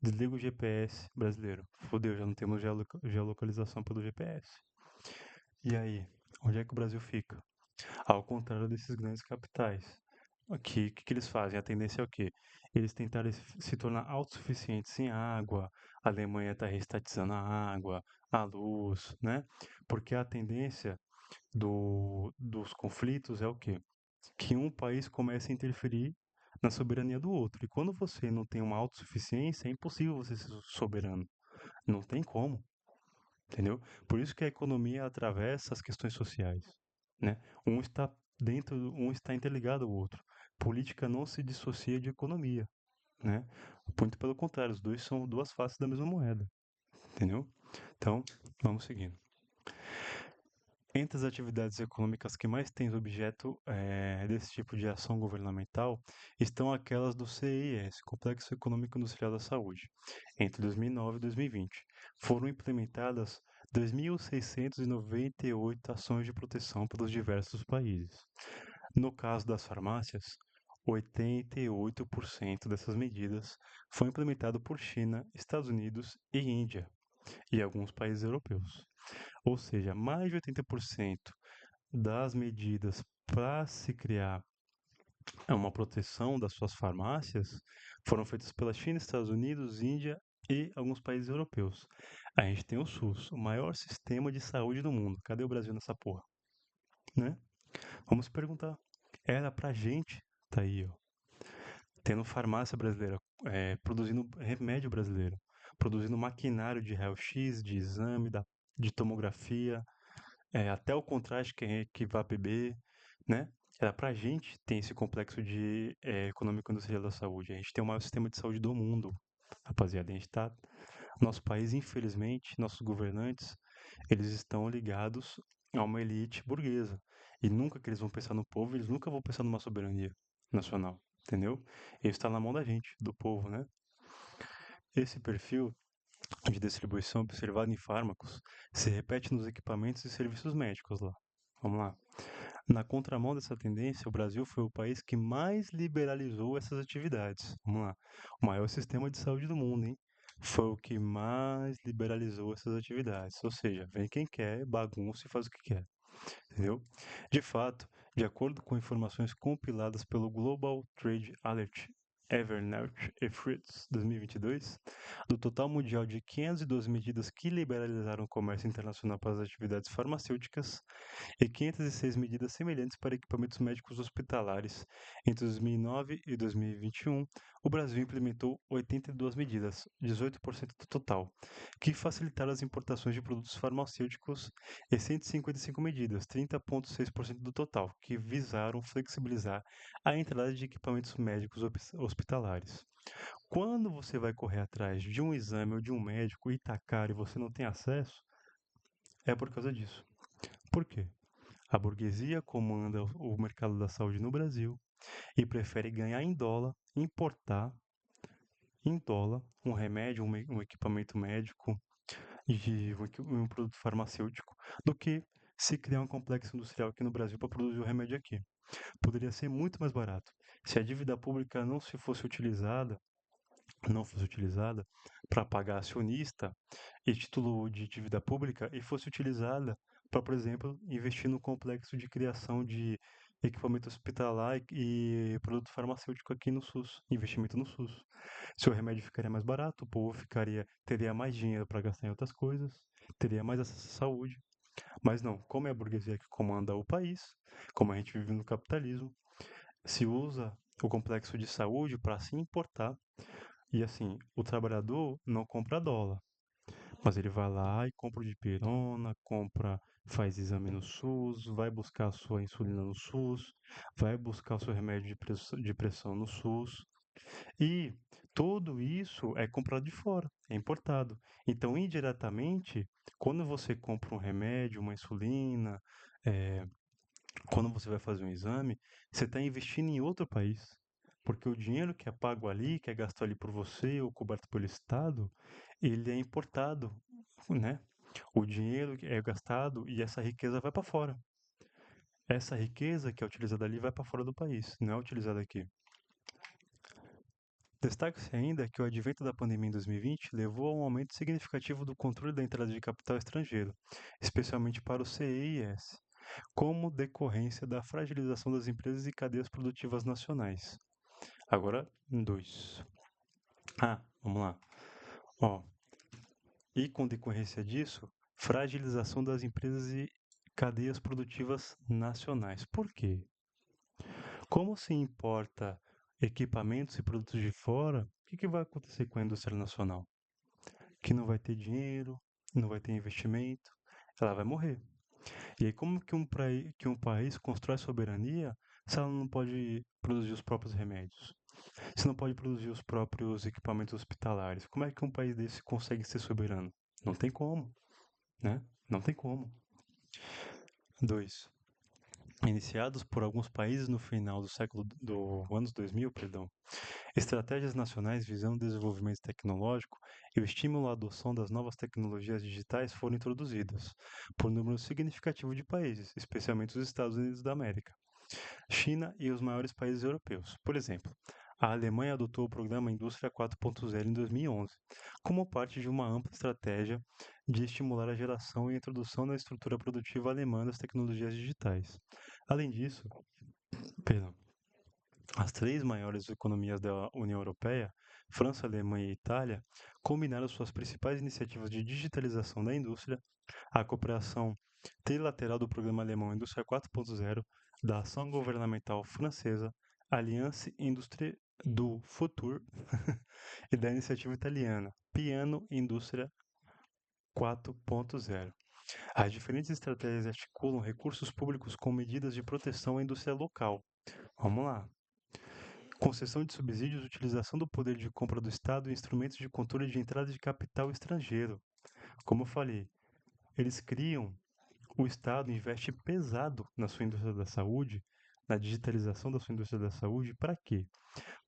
desliga o GPS brasileiro. Fudeu, já não temos geolocalização pelo GPS. E aí, onde é que o Brasil fica? Ao contrário desses grandes capitais. O que eles fazem? A tendência é o quê? Eles tentarem se tornar autossuficientes em água, a Alemanha está reestatizando a água, a luz, né? Porque a tendência dos conflitos é o quê? Que um país comece a interferir na soberania do outro. E quando você não tem uma autossuficiência, é impossível você ser soberano. Não tem como, entendeu? Por isso que a economia atravessa as questões sociais, né? Um está um está interligado ao outro. Política não se dissocia de economia, né? Muito pelo contrário, os dois são duas faces da mesma moeda, entendeu? Então, vamos seguindo. Entre as atividades econômicas que mais têm objeto desse tipo de ação governamental estão aquelas do CEIS, Complexo Econômico Industrial da Saúde. Entre 2009 e 2020, foram implementadas 2.698 ações de proteção pelos diversos países. No caso das farmácias, 88% dessas medidas foi implementado por China, Estados Unidos e Índia, e alguns países europeus. Ou seja, mais de 80% das medidas para se criar uma proteção das suas farmácias foram feitas pela China, Estados Unidos, Índia e alguns países europeus. A gente tem o SUS, o maior sistema de saúde do mundo. Cadê o Brasil nessa porra? Né? Vamos se perguntar. Era pra gente, tá aí, ó, tendo farmácia brasileira, produzindo remédio brasileiro, produzindo maquinário de raio-x, de exame, de tomografia, até o contraste que vai beber, né? Era pra gente ter esse complexo de econômico industrial da saúde. A gente tem o maior sistema de saúde do mundo, rapaziada. A gente tá. Nosso país, infelizmente, nossos governantes, eles estão ligados a uma elite burguesa. E nunca que eles vão pensar no povo, eles nunca vão pensar numa soberania nacional, entendeu? Isso está na mão da gente, do povo, né? Esse perfil de distribuição observado em fármacos se repete nos equipamentos e serviços médicos lá. Vamos lá. Na contramão dessa tendência, o Brasil foi o país que mais liberalizou essas atividades. Vamos lá. O maior sistema de saúde do mundo, hein? Foi o que mais liberalizou essas atividades. Ou seja, vem quem quer, bagunça e faz o que quer. Entendeu? De fato, de acordo com informações compiladas pelo Global Trade Alert Evernorth e Fritz 2022, do total mundial de 512 medidas que liberalizaram o comércio internacional para as atividades farmacêuticas, e 506 medidas semelhantes para equipamentos médicos hospitalares. Entre 2009 e 2021, o Brasil implementou 82 medidas, 18% do total, que facilitaram as importações de produtos farmacêuticos e 155 medidas, 30,6% do total, que visaram flexibilizar a entrada de equipamentos médicos hospitalares. Quando você vai correr atrás de um exame ou de um médico e tá caro e você não tem acesso, é por causa disso. Por quê? A burguesia comanda o mercado da saúde no Brasil e prefere ganhar em dólar, importar em dólar um remédio, um equipamento médico e um produto farmacêutico, do que se criar um complexo industrial aqui no Brasil para produzir o remédio aqui. Poderia ser muito mais barato. Se a dívida pública não fosse utilizada para pagar acionista e título de dívida pública e fosse utilizada para, por exemplo, investir no complexo de criação de equipamento hospitalar e produto farmacêutico aqui no SUS, investimento no SUS. Seu remédio ficaria mais barato, o povo teria mais dinheiro para gastar em outras coisas, teria mais acesso à saúde. Mas não, como é a burguesia que comanda o país, como a gente vive no capitalismo, se usa o complexo de saúde para se importar. E assim, o trabalhador não compra dólar, mas ele vai lá e compra o dipirona, compra, faz exame no SUS, vai buscar a sua insulina no SUS, vai buscar o seu remédio de pressão no SUS. E tudo isso é comprado de fora, é importado. Então, indiretamente, quando você compra um remédio, uma insulina, eh, quando você vai fazer um exame, você está investindo em outro país. Porque o dinheiro que é pago ali, que é gasto ali por você ou coberto pelo Estado, ele é importado, né? O dinheiro que é gastado e essa riqueza vai para fora. Essa riqueza que é utilizada ali vai para fora do país, não é utilizada aqui. Destaca-se ainda que o advento da pandemia em 2020 levou a um aumento significativo do controle da entrada de capital estrangeiro, especialmente para o CEIS, como decorrência da fragilização das empresas e cadeias produtivas nacionais. Agora, dois. Vamos lá. Ó, e com decorrência disso, fragilização das empresas e cadeias produtivas nacionais. Por quê? Como se importa equipamentos e produtos de fora, o que vai acontecer com a indústria nacional? Que não vai ter dinheiro, não vai ter investimento, ela vai morrer. E aí, como que que um país constrói soberania se ela não pode produzir os próprios remédios? Se não pode produzir os próprios equipamentos hospitalares? Como é que um país desse consegue ser soberano? Não tem como, né? Não tem como. 2. Iniciados por alguns países no final do anos 2000, perdão, estratégias nacionais visando o desenvolvimento tecnológico e o estímulo à adoção das novas tecnologias digitais foram introduzidas por um número significativo de países, especialmente os Estados Unidos da América, China e os maiores países europeus. Por exemplo, a Alemanha adotou o programa Indústria 4.0 em 2011, como parte de uma ampla estratégia de estimular a geração e a introdução na estrutura produtiva alemã das tecnologias digitais. Além disso, perdão, as três maiores economias da União Europeia, França, Alemanha e Itália, combinaram suas principais iniciativas de digitalização da indústria, a cooperação trilateral do Programa Alemão Indústria 4.0, da Ação Governamental Francesa, Alliance Industrie do Futur e da iniciativa italiana Piano Indústria 4.0. As diferentes estratégias articulam recursos públicos com medidas de proteção à indústria local. Vamos lá. Concessão de subsídios, utilização do poder de compra do Estado e instrumentos de controle de entrada de capital estrangeiro. Como eu falei, eles criam, o Estado investe pesado na sua indústria da saúde, na digitalização da sua indústria da saúde, para quê?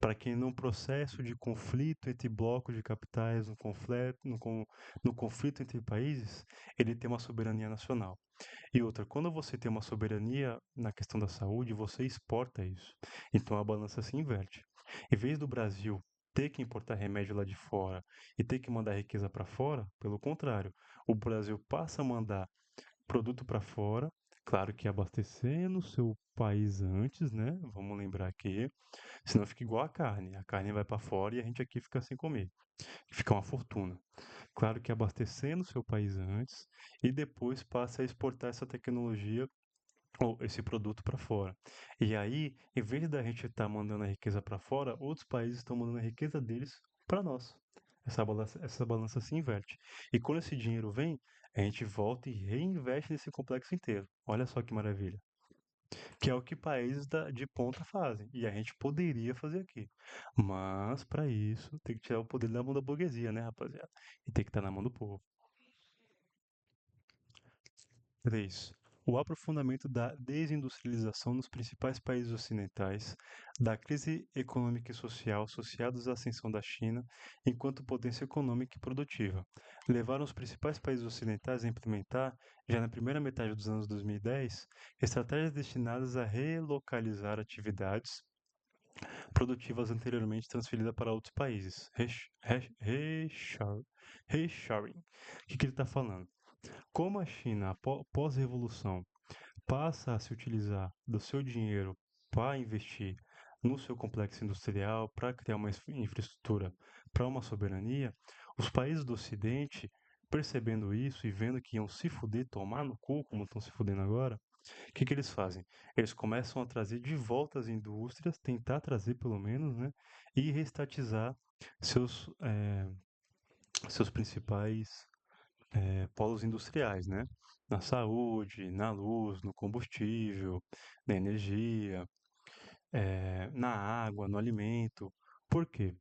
Para que num processo de conflito entre blocos de capitais, no conflito entre países, ele tenha uma soberania nacional. E outra, quando você tem uma soberania na questão da saúde, você exporta isso. Então a balança se inverte. Em vez do Brasil ter que importar remédio lá de fora e ter que mandar riqueza para fora, pelo contrário, o Brasil passa a mandar produto para fora, claro que abastecendo o seu país antes, né? Vamos lembrar que senão fica igual a carne vai para fora e a gente aqui fica sem comer, fica uma fortuna. Claro que abastecendo o seu país antes e depois passa a exportar essa tecnologia ou esse produto para fora. E aí, em vez da gente estar mandando a riqueza para fora, outros países estão mandando a riqueza deles para nós. Essa balança se inverte. E quando esse dinheiro vem, a gente volta e reinveste nesse complexo inteiro. Olha só que maravilha. Que é o que países de ponta fazem. E a gente poderia fazer aqui. Mas, para isso, tem que tirar o poder da mão da burguesia, né, rapaziada? E tem que estar na mão do povo. 3. O aprofundamento da desindustrialização nos principais países ocidentais, da crise econômica e social associados à ascensão da China enquanto potência econômica e produtiva, levaram os principais países ocidentais a implementar, já na primeira metade dos anos 2010, estratégias destinadas a relocalizar atividades produtivas anteriormente transferidas para outros países. Reshoring. O que ele está falando? Como a China, pós-revolução, passa a se utilizar do seu dinheiro para investir no seu complexo industrial, para criar uma infraestrutura para uma soberania, os países do Ocidente percebendo isso e vendo que iam se fuder, tomar no cu, como estão se fudendo agora, o que que eles fazem? Eles começam a trazer de volta as indústrias, tentar trazer pelo menos, né? E reestatizar seus, seus principais polos industriais, né? Na saúde, na luz, no combustível, na energia, na água, no alimento. Por quê?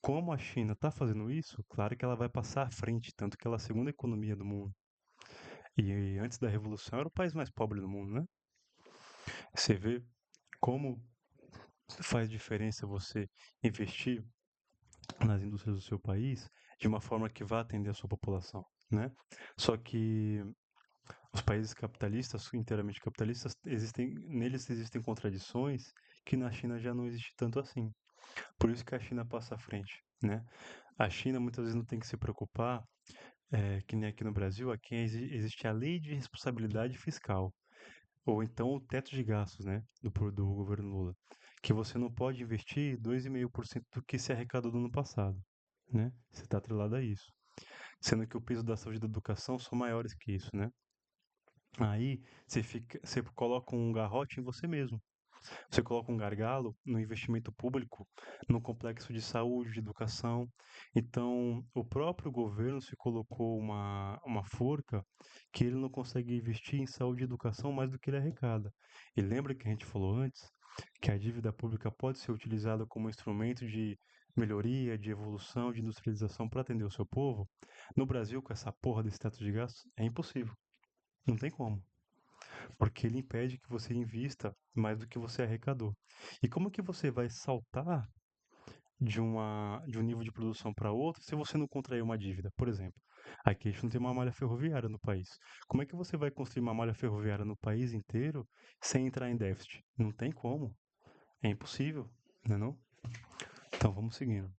Como a China está fazendo isso, claro que ela vai passar à frente, tanto que ela é a segunda economia do mundo. E antes da Revolução era o país mais pobre do mundo, né? Você vê como faz diferença você investir nas indústrias do seu país de uma forma que vá atender a sua população, né? Só que os países capitalistas, inteiramente capitalistas, neles existem contradições que na China já não existe tanto assim. Por isso que a China passa à frente, né? A China muitas vezes não tem que se preocupar, que nem aqui no Brasil, aqui existe a lei de responsabilidade fiscal, ou então o teto de gastos, né, do governo Lula, que você não pode investir 2,5% do que se arrecadou no ano passado, né? Você está atrelado a isso. Sendo que o peso da saúde e da educação são maiores que isso, né? Aí você coloca um garrote em você mesmo. Você coloca um gargalo no investimento público, no complexo de saúde, de educação. Então, o próprio governo se colocou uma forca que ele não consegue investir em saúde e educação mais do que ele arrecada. E lembra que a gente falou antes que a dívida pública pode ser utilizada como instrumento de melhoria, de evolução, de industrialização para atender o seu povo? No Brasil, com essa porra desse teto de gastos, é impossível. Não tem como. Porque ele impede que você invista mais do que você arrecadou. E como que você vai saltar de um nível de produção para outro se você não contrair uma dívida? Por exemplo, aqui a gente não tem uma malha ferroviária no país. Como é que você vai construir uma malha ferroviária no país inteiro sem entrar em déficit? Não tem como. É impossível, né não? Então vamos seguindo.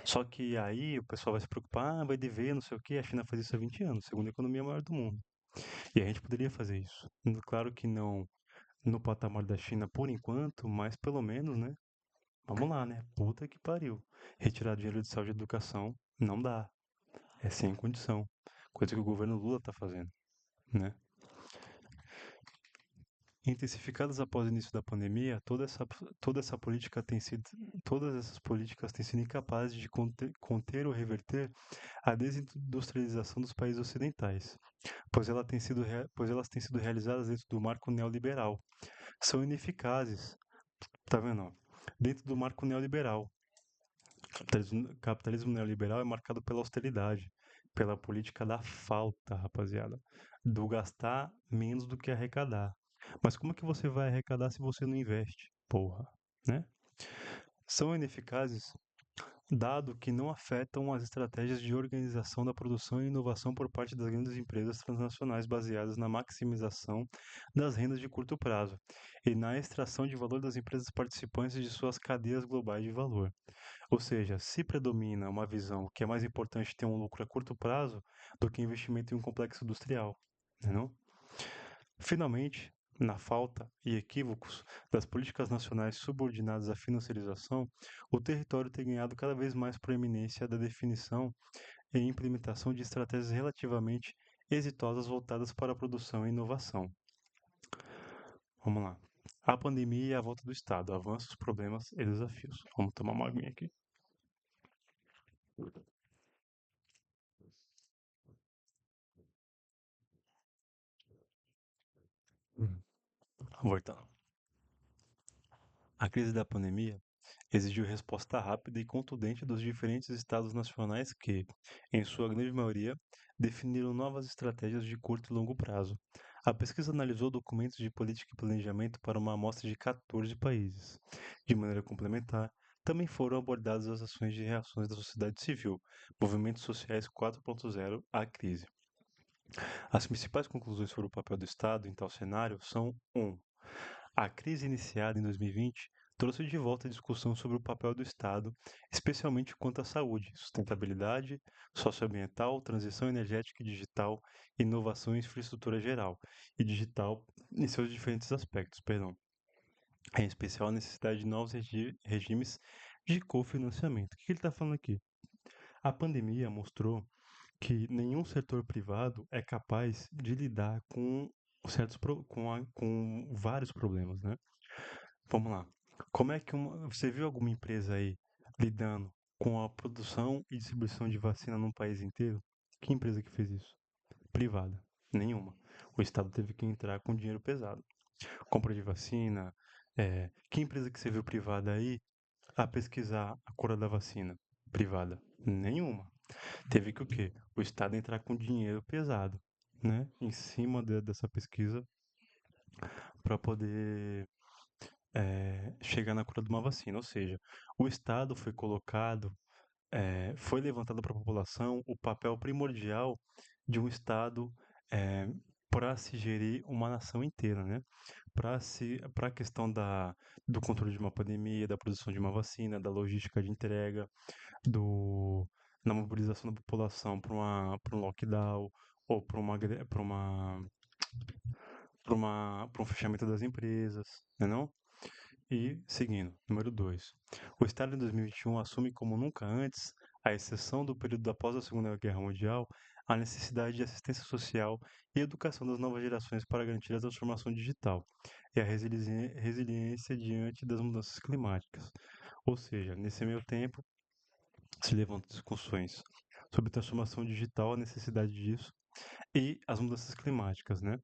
Só que aí o pessoal vai se preocupar, vai dever, não sei o quê. A China faz isso há 20 anos, segunda economia maior do mundo. E a gente poderia fazer isso. Claro que não no patamar da China por enquanto, mas pelo menos, né? Vamos lá, né? Puta que pariu. Retirar dinheiro de saúde e educação não dá. É sem condição. Coisa que o governo Lula tá fazendo, né? Intensificadas após o início da pandemia, toda essa política tem sido, todas essas políticas têm sido incapazes de conter ou reverter a desindustrialização dos países ocidentais, pois elas têm sido realizadas dentro do marco neoliberal. São ineficazes, tá vendo? Ó? Dentro do marco neoliberal. Capitalismo neoliberal é marcado pela austeridade, pela política da falta, rapaziada. Do gastar menos do que arrecadar. Mas como que você vai arrecadar se você não investe? Porra, né? São ineficazes, dado que não afetam as estratégias de organização da produção e inovação por parte das grandes empresas transnacionais baseadas na maximização das rendas de curto prazo e na extração de valor das empresas participantes de suas cadeias globais de valor. Ou seja, se predomina uma visão que é mais importante ter um lucro a curto prazo do que investimento em um complexo industrial, né não? Finalmente, na falta e equívocos das políticas nacionais subordinadas à financiarização, o território tem ganhado cada vez mais proeminência da definição e implementação de estratégias relativamente exitosas voltadas para a produção e inovação. Vamos lá. A pandemia e a volta do Estado, avanços, problemas e desafios. Vamos tomar uma aguinha aqui. Voltando. A crise da pandemia exigiu resposta rápida e contundente dos diferentes estados nacionais que, em sua grande maioria, definiram novas estratégias de curto e longo prazo. A pesquisa analisou documentos de política e planejamento para uma amostra de 14 países. De maneira complementar, também foram abordadas as ações de reações da sociedade civil, movimentos sociais 4.0 à crise. As principais conclusões sobre o papel do Estado em tal cenário são: 1. A crise iniciada em 2020 trouxe de volta a discussão sobre o papel do Estado, especialmente quanto à saúde, sustentabilidade socioambiental, transição energética e digital, inovação e infraestrutura geral, e digital em seus diferentes aspectos, perdão. Em especial a necessidade de novos regimes de cofinanciamento. O que ele está falando aqui? A pandemia mostrou que nenhum setor privado é capaz de lidar com com vários problemas, né? Vamos lá. Como é que você viu alguma empresa aí lidando com a produção e distribuição de vacina num país inteiro? Que empresa que fez isso? Privada. Nenhuma. O Estado teve que entrar com dinheiro pesado. Compra de vacina. Que empresa que você viu privada aí a pesquisar a cura da vacina? Privada. Nenhuma. Teve que o quê? O Estado entrar com dinheiro pesado, né? Em cima dessa pesquisa para poder chegar na cura de uma vacina. Ou seja, o Estado foi colocado, foi levantado para a população o papel primordial de um Estado para se gerir uma nação inteira, né? Para a questão do controle de uma pandemia, da produção de uma vacina, da logística de entrega, do, na mobilização da população para um lockdown ou para um fechamento das empresas, né não? E, seguindo, número 2. O Estado em 2021 assume como nunca antes, à exceção do período após a Segunda Guerra Mundial, a necessidade de assistência social e educação das novas gerações para garantir a transformação digital e a resiliência diante das mudanças climáticas. Ou seja, nesse meio tempo, se levantam discussões sobre transformação digital, a necessidade disso, e as mudanças climáticas, né?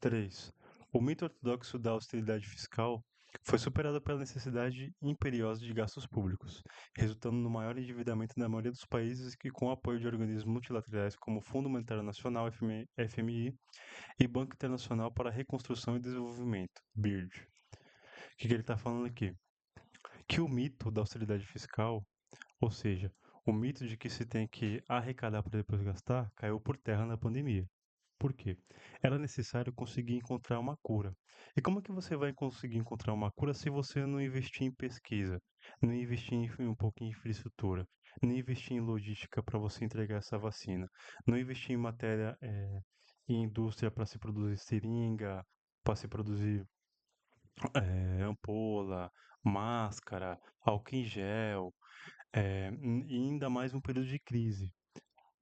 3. O mito ortodoxo da austeridade fiscal foi superado pela necessidade imperiosa de gastos públicos, resultando no maior endividamento da maioria dos países que, com o apoio de organismos multilaterais como o Fundo Monetário Nacional, FMI, e Banco Internacional para a Reconstrução e Desenvolvimento, BIRD. O que ele está falando aqui? Que o mito da austeridade fiscal, ou seja, o mito de que se tem que arrecadar para depois gastar, caiu por terra na pandemia. Por quê? Era necessário conseguir encontrar uma cura. E como é que você vai conseguir encontrar uma cura se você não investir em pesquisa, não investir um pouco em infraestrutura, não investir em logística para você entregar essa vacina, não investir em matéria, em indústria para se produzir seringa, para se produzir ampola, máscara, álcool em gel, e ainda mais um período de crise.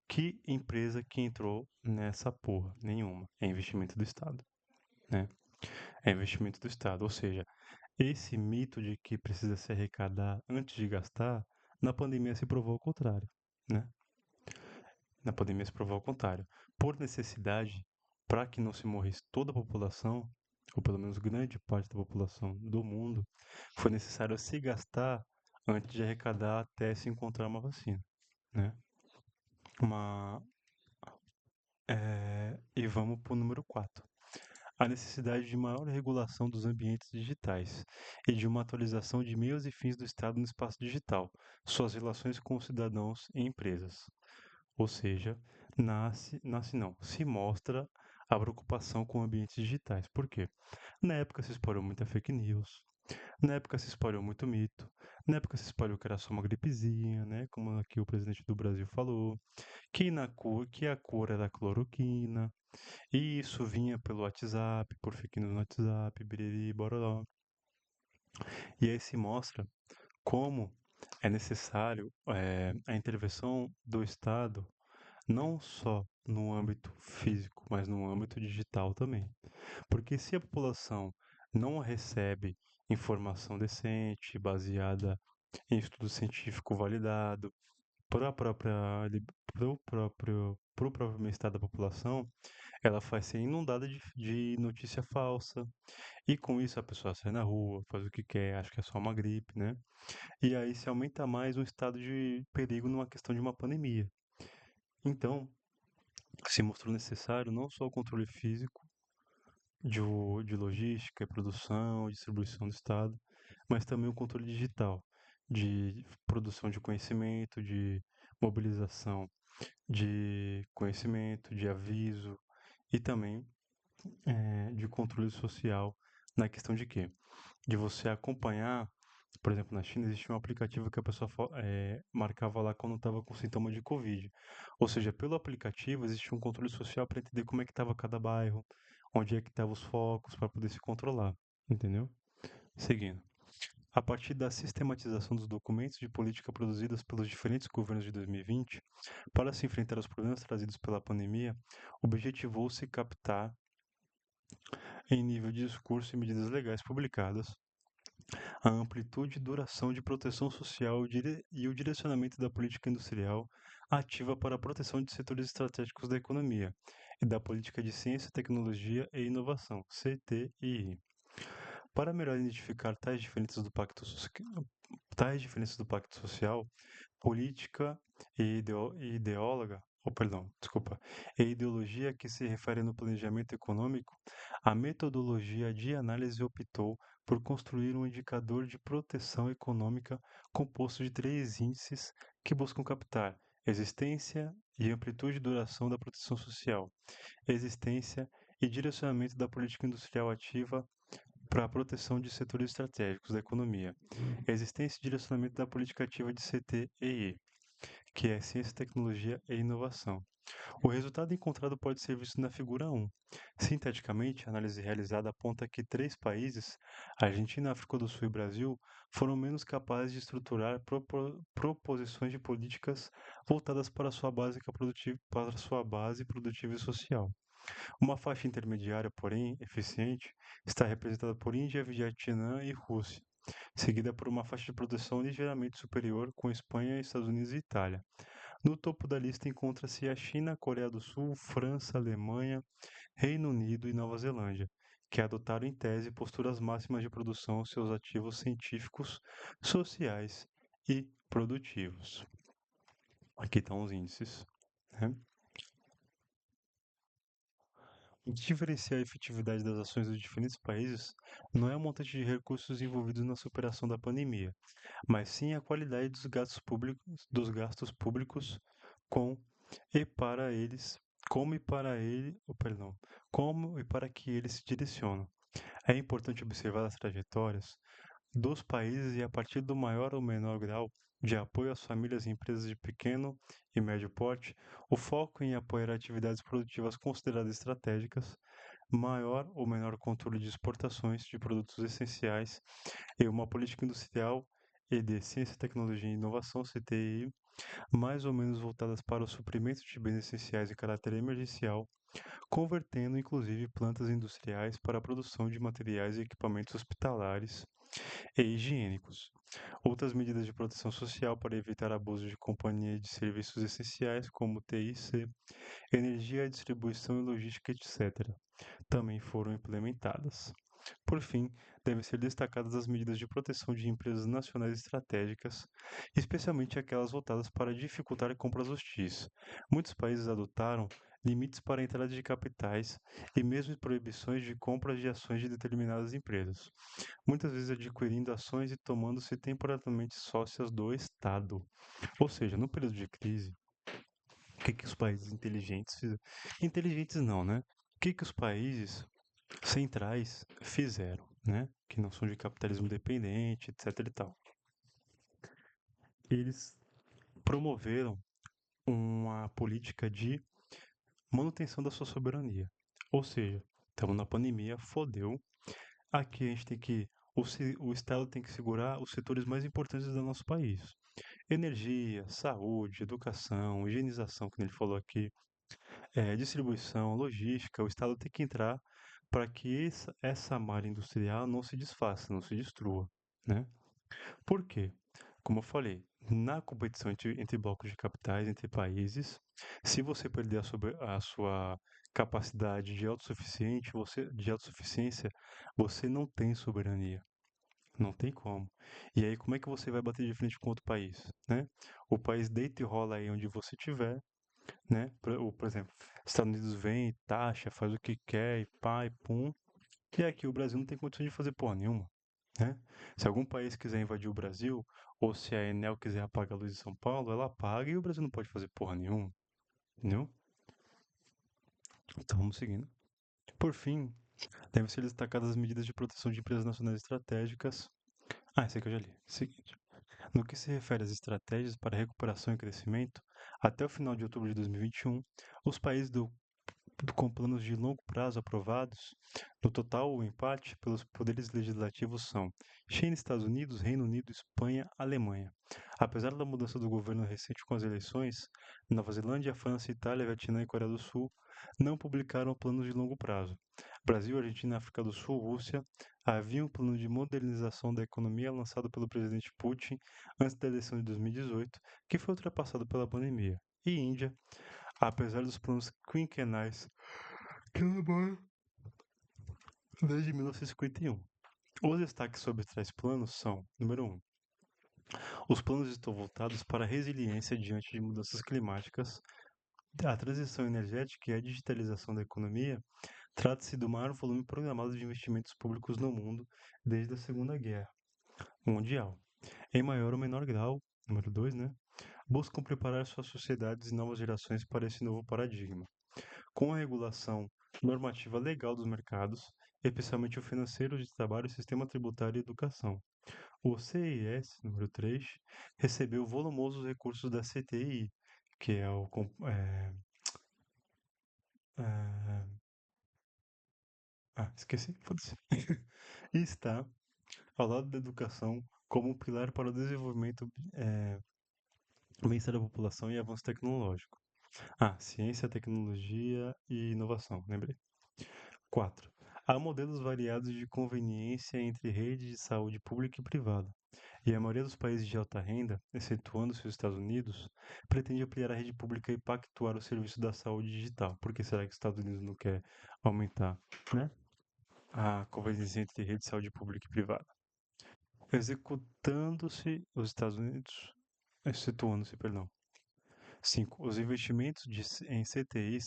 Que empresa que entrou nessa porra? Nenhuma. É investimento do Estado, né? É investimento do Estado. Ou seja, esse mito de que precisa se arrecadar antes de gastar, na pandemia se provou o contrário, né? Na pandemia se provou o contrário. Por necessidade, para que não se morresse toda a população, ou pelo menos grande parte da população do mundo, foi necessário se gastar antes de arrecadar até se encontrar uma vacina, né? Uma, e vamos para o número 4. A necessidade de maior regulação dos ambientes digitais e de uma atualização de meios e fins do Estado no espaço digital, suas relações com os cidadãos e empresas. Ou seja, nasce não, se mostra a preocupação com ambientes digitais. Por quê? Na época se espalhou muita fake news, na época se espalhou muito mito, na época se espalhou que era só uma gripezinha, né? Como aqui o presidente do Brasil falou, que a cor era cloroquina, e isso vinha pelo WhatsApp, por fake news no WhatsApp, biriri, bororó. E aí se mostra como é necessário a intervenção do Estado, não só no âmbito físico, mas no âmbito digital também. Porque se a população não recebe informação decente, baseada em estudo científico validado, para a própria, pro próprio bem-estar da população, ela vai ser inundada de notícia falsa, e com isso a pessoa sai na rua, faz o que quer, acha que é só uma gripe, né? E aí se aumenta mais um estado de perigo numa questão de uma pandemia. Então, se mostrou necessário não só o controle físico de logística, produção, distribuição do Estado, mas também o controle digital, de produção de conhecimento, de mobilização de conhecimento, de aviso e também de controle social na questão de quê? De você acompanhar, por exemplo, na China existia um aplicativo que a pessoa marcava lá quando estava com sintoma de Covid. Ou seja, pelo aplicativo existia um controle social para entender como é que estava cada bairro, onde é que estavam os focos para poder se controlar, entendeu? Seguindo. A partir da sistematização dos documentos de política produzidos pelos diferentes governos de 2020, para se enfrentar os problemas trazidos pela pandemia, objetivou-se captar, em nível de discurso e medidas legais publicadas, a amplitude e duração de proteção social e o direcionamento da política industrial ativa para a proteção de setores estratégicos da economia e da política de ciência, tecnologia e inovação, CTII. Para melhor identificar tais diferenças do pacto social, política e ideóloga, ou perdão, desculpa, e ideologia que se refere no planejamento econômico, a metodologia de análise optou por construir um indicador de proteção econômica composto de três índices que buscam captar existência e amplitude e duração da proteção social, existência e direcionamento da política industrial ativa para a proteção de setores estratégicos da economia, existência e direcionamento da política ativa de CTEI, que é Ciência, Tecnologia e Inovação. O resultado encontrado pode ser visto na figura 1. Sinteticamente, a análise realizada aponta que três países, Argentina, África do Sul e Brasil, foram menos capazes de estruturar proposições de políticas voltadas para sua base produtiva e social. Uma faixa intermediária, porém eficiente, está representada por Índia, Vietnã e Rússia, seguida por uma faixa de produção ligeiramente superior com Espanha, Estados Unidos e Itália. No topo da lista encontra-se a China, Coreia do Sul, França, Alemanha, Reino Unido e Nova Zelândia, que adotaram em tese posturas máximas de produção aos seus ativos científicos, sociais e produtivos. Aqui estão os índices, né? O que diferencia a efetividade das ações dos diferentes países não é o montante de recursos envolvidos na superação da pandemia, mas sim a qualidade dos gastos públicos com e para eles, como e para ele, oh, perdão, como e para que eles se direcionam. É importante observar as trajetórias dos países e a partir do maior ou menor grau de apoio às famílias e empresas de pequeno e médio porte, o foco em apoiar atividades produtivas consideradas estratégicas, maior ou menor controle de exportações de produtos essenciais e uma política industrial e de ciência, tecnologia e inovação, CTI, mais ou menos voltadas para o suprimento de bens essenciais de caráter emergencial, convertendo inclusive plantas industriais para a produção de materiais e equipamentos hospitalares e higiênicos. Outras medidas de proteção social para evitar abuso de companhia de serviços essenciais, como TIC, energia, distribuição e logística, etc., também foram implementadas. Por fim, devem ser destacadas as medidas de proteção de empresas nacionais estratégicas, especialmente aquelas voltadas para dificultar compras hostis. Muitos países adotaram limites para a entrada de capitais e mesmo proibições de compras de ações de determinadas empresas, muitas vezes adquirindo ações e tomando-se temporariamente sócias do Estado. Ou seja, no período de crise, o que os países inteligentes fizeram? Inteligentes não, né? O que os países centrais fizeram, né? Que não são de capitalismo dependente, etc e tal. Eles promoveram uma política de manutenção da sua soberania. Ou seja, estamos na pandemia, fodeu. Aqui a gente tem que o Estado tem que segurar os setores mais importantes do nosso país. Energia, saúde, educação, higienização, que ele falou aqui, distribuição, logística, o Estado tem que entrar para que essa malha industrial não se desfaça, não se destrua, né? Por quê? Como eu falei, na competição entre blocos de capitais, entre países, se você perder a sua capacidade de autossuficiência, você não tem soberania. Não tem como. E aí, como é que você vai bater de frente com outro país, né? O país deita e rola aí onde você estiver, né? Por exemplo, Estados Unidos vem, taxa, faz o que quer, e pá, e pum. E aqui o Brasil não tem condição de fazer porra nenhuma, né? Se algum país quiser invadir o Brasil, ou se a Enel quiser apagar a luz de São Paulo, ela apaga e o Brasil não pode fazer porra nenhuma, entendeu? Então vamos seguindo. Por fim, devem ser destacadas as medidas de proteção de empresas nacionais estratégicas. Esse aqui eu já li. Seguinte. No que se refere às estratégias para recuperação e crescimento, até o final de outubro de 2021, os países do com planos de longo prazo aprovados. No total, o empate pelos poderes legislativos são China, Estados Unidos, Reino Unido, Espanha, Alemanha. Apesar da mudança do governo recente com as eleições, Nova Zelândia, França, Itália, Vietnã e Coreia do Sul não publicaram planos de longo prazo. Brasil, Argentina, África do Sul, Rússia havia um plano de modernização da economia lançado pelo presidente Putin antes da eleição de 2018, que foi ultrapassado pela pandemia. E Índia, apesar dos planos quinquenais que elaboram desde 1951. Os destaques sobre tais planos são: número 1. Os planos estão voltados para a resiliência diante de mudanças climáticas, a transição energética e a digitalização da economia. Trata-se do maior volume programado de investimentos públicos no mundo desde a Segunda Guerra Mundial. Em maior ou menor grau, número 2, né? Buscam preparar suas sociedades e novas gerações para esse novo paradigma, com a regulação normativa legal dos mercados, especialmente o financeiro, de trabalho, sistema tributário e educação. O CIS, número 3, recebeu volumosos recursos da CTI, que é o é, esqueci, foda-se. E está ao lado da educação como um pilar para o desenvolvimento, bem-estar da população e avanço tecnológico. Ciência, tecnologia e inovação, lembrei. 4. Há modelos variados de conveniência entre redes de saúde pública e privada, e a maioria dos países de alta renda, excetuando-se os Estados Unidos, pretende ampliar a rede pública e pactuar o serviço da saúde digital. Por que será que os Estados Unidos não quer aumentar, né, a conveniência entre rede de saúde pública e privada? Executando-se os Estados Unidos, excetuando-se, perdão. 5. Os investimentos em CTI,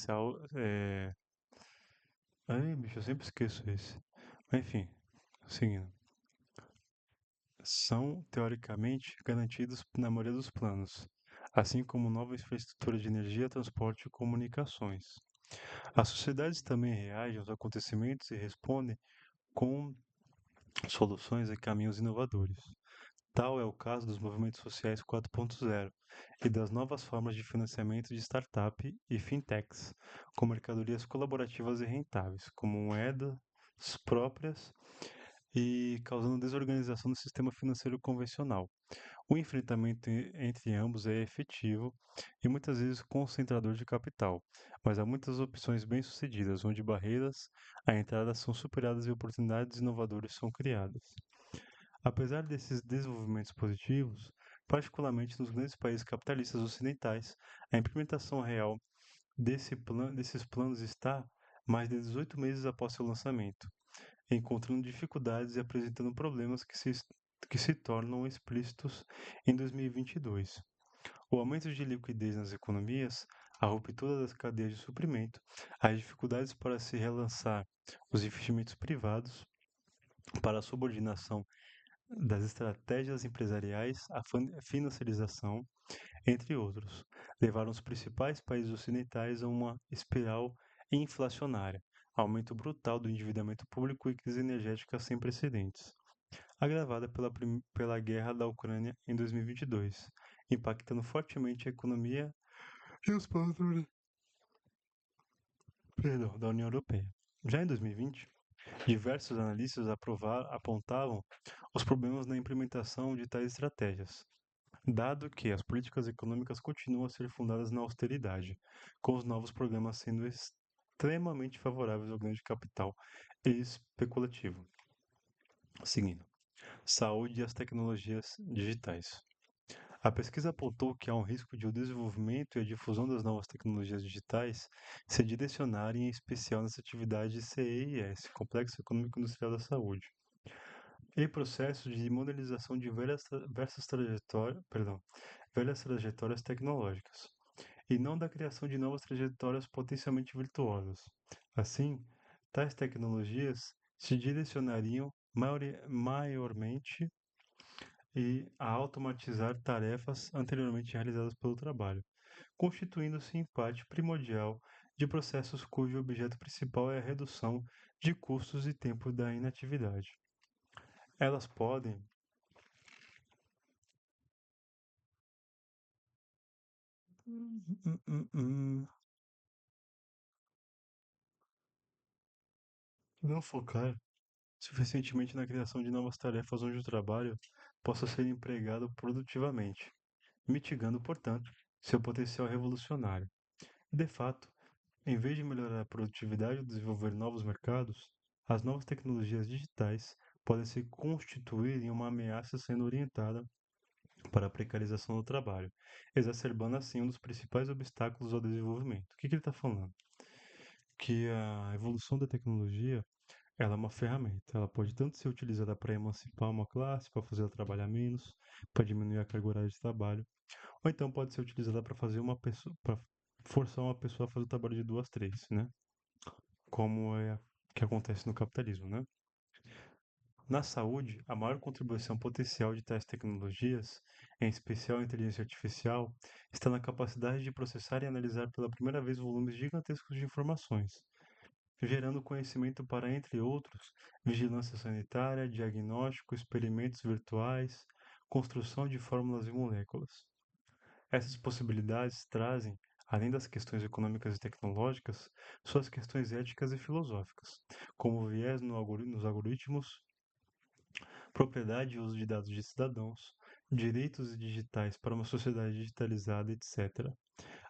Ai, bicho, eu sempre esqueço esse. Mas, enfim, seguindo. São, teoricamente, garantidos na maioria dos planos, assim como nova infraestrutura de energia, transporte e comunicações. As sociedades também reagem aos acontecimentos e respondem com soluções e caminhos inovadores. Tal é o caso dos movimentos sociais 4.0 e das novas formas de financiamento de startup e fintechs, com mercadorias colaborativas e rentáveis, como moedas próprias e causando desorganização do sistema financeiro convencional. O enfrentamento entre ambos é efetivo e muitas vezes concentrador de capital, mas há muitas opções bem-sucedidas onde barreiras à entrada são superadas e oportunidades inovadoras são criadas. Apesar desses desenvolvimentos positivos, particularmente nos grandes países capitalistas ocidentais, a implementação real desses planos está mais de 18 meses após seu lançamento, encontrando dificuldades e apresentando problemas que se tornam explícitos em 2022. O aumento de liquidez nas economias, a ruptura das cadeias de suprimento, as dificuldades para se relançar os investimentos privados para a subordinação das estratégias empresariais à financiarização, entre outros, levaram os principais países ocidentais a uma espiral inflacionária, aumento brutal do endividamento público e crise energética sem precedentes, agravada pela guerra da Ucrânia em 2022, impactando fortemente a economia e os padrões, da União Europeia. Já em 2020, diversos analistas apontavam os problemas na implementação de tais estratégias, dado que as políticas econômicas continuam a ser fundadas na austeridade, com os novos programas sendo extremamente favoráveis ao grande capital e especulativo. Seguindo, saúde e as tecnologias digitais. A pesquisa apontou que há um risco de o desenvolvimento e a difusão das novas tecnologias digitais se direcionarem em especial nas atividades CEIS, Complexo Econômico Industrial da Saúde, e processos de modernização de velhas trajetórias tecnológicas, e não da criação de novas trajetórias potencialmente virtuosas. Assim, tais tecnologias se direcionariam maiormente a automatizar tarefas anteriormente realizadas pelo trabalho, constituindo-se em parte primordial de processos cujo objeto principal é a redução de custos e tempo da inatividade. Elas podem. Hum, hum, hum, hum. Não focar suficientemente na criação de novas tarefas onde o trabalho possa ser empregado produtivamente, mitigando, portanto, seu potencial revolucionário. De fato, em vez de melhorar a produtividade ou desenvolver novos mercados, as novas tecnologias digitais podem se constituir em uma ameaça sendo orientada para a precarização do trabalho, exacerbando assim um dos principais obstáculos ao desenvolvimento. O que ele está falando? Que a evolução da tecnologia ela é uma ferramenta. Ela pode tanto ser utilizada para emancipar uma classe, para fazer ela trabalhar menos, para diminuir a carga horária de trabalho, ou então pode ser utilizada para fazer uma pessoa, para forçar uma pessoa a fazer o trabalho de duas, três, né? Como é que acontece no capitalismo, né? Na saúde, a maior contribuição potencial de tais tecnologias, em especial a inteligência artificial, está na capacidade de processar e analisar pela primeira vez volumes gigantescos de informações, gerando conhecimento para, entre outros, vigilância sanitária, diagnóstico, experimentos virtuais, construção de fórmulas e moléculas. Essas possibilidades trazem, além das questões econômicas e tecnológicas, suas questões éticas e filosóficas, como o viés nos algoritmos, propriedade e uso de dados de cidadãos, direitos digitais para uma sociedade digitalizada, etc.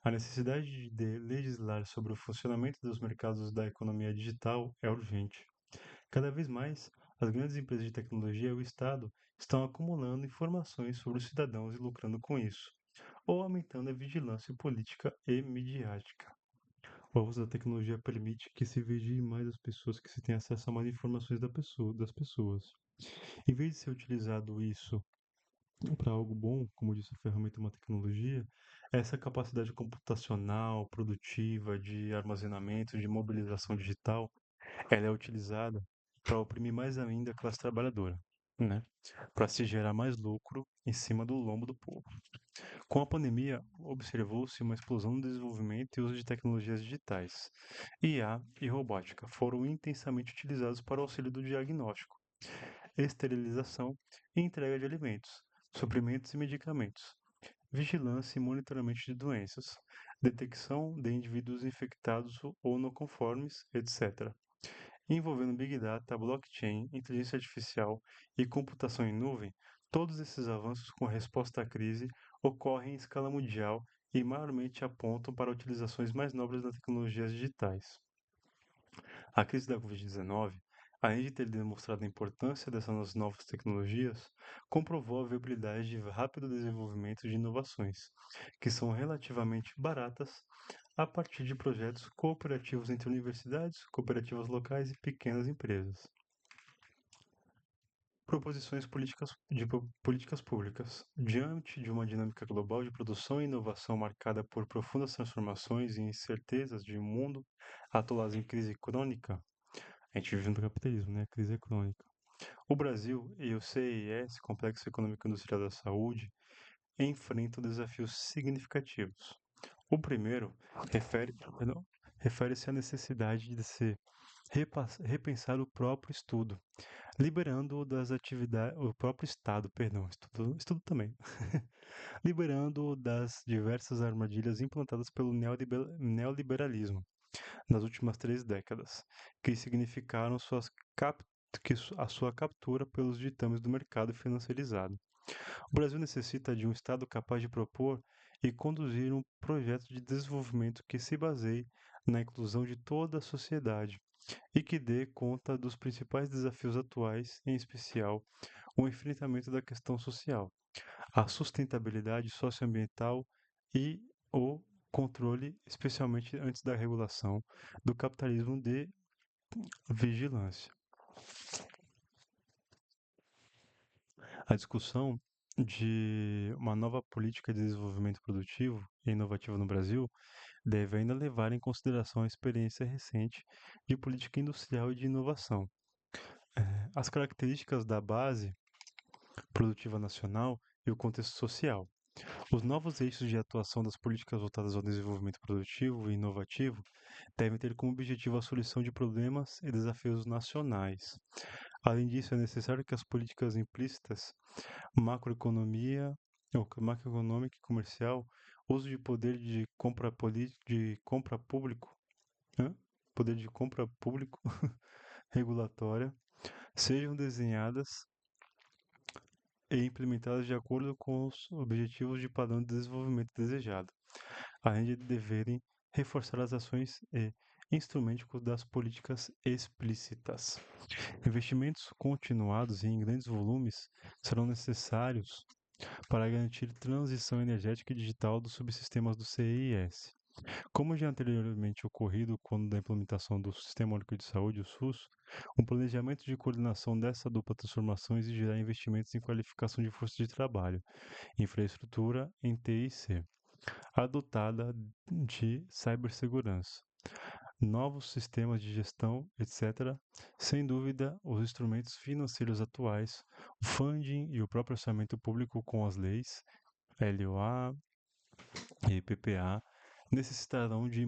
A necessidade de legislar sobre o funcionamento dos mercados da economia digital é urgente. Cada vez mais, as grandes empresas de tecnologia e o Estado estão acumulando informações sobre os cidadãos e lucrando com isso, ou aumentando a vigilância política e midiática. O uso da tecnologia permite que se vigie mais as pessoas, que se tenha acesso a mais informações das pessoas. Em vez de ser utilizado isso para algo bom, como disse, a ferramenta é uma tecnologia, essa capacidade computacional, produtiva, de armazenamento, de mobilização digital, ela é utilizada para oprimir mais ainda a classe trabalhadora, né? Para se gerar mais lucro em cima do lombo do povo. Com a pandemia, observou-se uma explosão no desenvolvimento e uso de tecnologias digitais. IA e robótica foram intensamente utilizados para o auxílio do diagnóstico, esterilização e entrega de alimentos, suprimentos e medicamentos, vigilância e monitoramento de doenças, detecção de indivíduos infectados ou não conformes, etc. Envolvendo Big Data, blockchain, inteligência artificial e computação em nuvem, todos esses avanços com resposta à crise ocorrem em escala mundial e maiormente apontam para utilizações mais nobres das tecnologias digitais. A crise da Covid-19, além de ter demonstrado a importância dessas novas tecnologias, comprovou a viabilidade de rápido desenvolvimento de inovações, que são relativamente baratas a partir de projetos cooperativos entre universidades, cooperativas locais e pequenas empresas. Proposições políticas públicas. Diante de uma dinâmica global de produção e inovação marcada por profundas transformações e incertezas de um mundo atolado em crise crônica, a gente vive no capitalismo, né? A crise é crônica. O Brasil e o CES, Complexo Econômico Industrial da Saúde, enfrentam desafios significativos. O primeiro perdão, refere-se à necessidade de se repensar o próprio estudo, liberando-o das atividades, o próprio Estado, perdão, estudo também, liberando-o das diversas armadilhas implantadas pelo neoliberalismo nas últimas 3 décadas, que significaram a sua captura pelos ditames do mercado financiarizado. O Brasil necessita de um Estado capaz de propor e conduzir um projeto de desenvolvimento que se baseie na inclusão de toda a sociedade e que dê conta dos principais desafios atuais, em especial o enfrentamento da questão social, a sustentabilidade socioambiental e o controle, especialmente antes da regulação, do capitalismo de vigilância. A discussão de uma nova política de desenvolvimento produtivo e inovativo no Brasil deve ainda levar em consideração a experiência recente de política industrial e de inovação. As características da base produtiva nacional e o contexto social. Os novos eixos de atuação das políticas voltadas ao desenvolvimento produtivo e inovativo devem ter como objetivo a solução de problemas e desafios nacionais. Além disso, é necessário que as políticas implícitas, macroeconomia, ou macroeconômica e comercial, uso de poder de compra público, hã? Poder de compra público regulatória sejam desenhadas e implementadas de acordo com os objetivos de padrão de desenvolvimento desejado, além de deverem reforçar as ações e instrumentos das políticas explícitas. Investimentos continuados e em grandes volumes serão necessários para garantir transição energética e digital dos subsistemas do CIS. Como já anteriormente ocorrido quando da implementação do Sistema Único de Saúde, o SUS, um planejamento de coordenação dessa dupla transformação exigirá investimentos em qualificação de força de trabalho, infraestrutura em TIC, adotada de cibersegurança, novos sistemas de gestão, etc. Sem dúvida, os instrumentos financeiros atuais, o funding e o próprio orçamento público com as leis, LOA e PPA, necessitarão de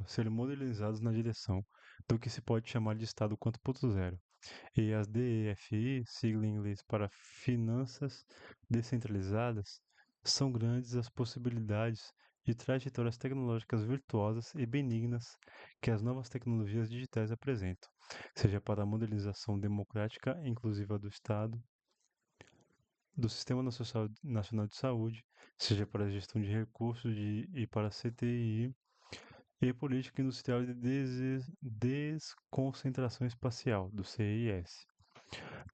serem modelizados na direção do que se pode chamar de Estado 4.0. E as DEFI, sigla em inglês para Finanças Descentralizadas, são grandes as possibilidades de trajetórias tecnológicas virtuosas e benignas que as novas tecnologias digitais apresentam, seja para a modelização democrática e inclusiva do Estado, do Sistema Nacional de Saúde, seja para a gestão de recursos e para a CTI, e política industrial de desconcentração espacial, do CIS.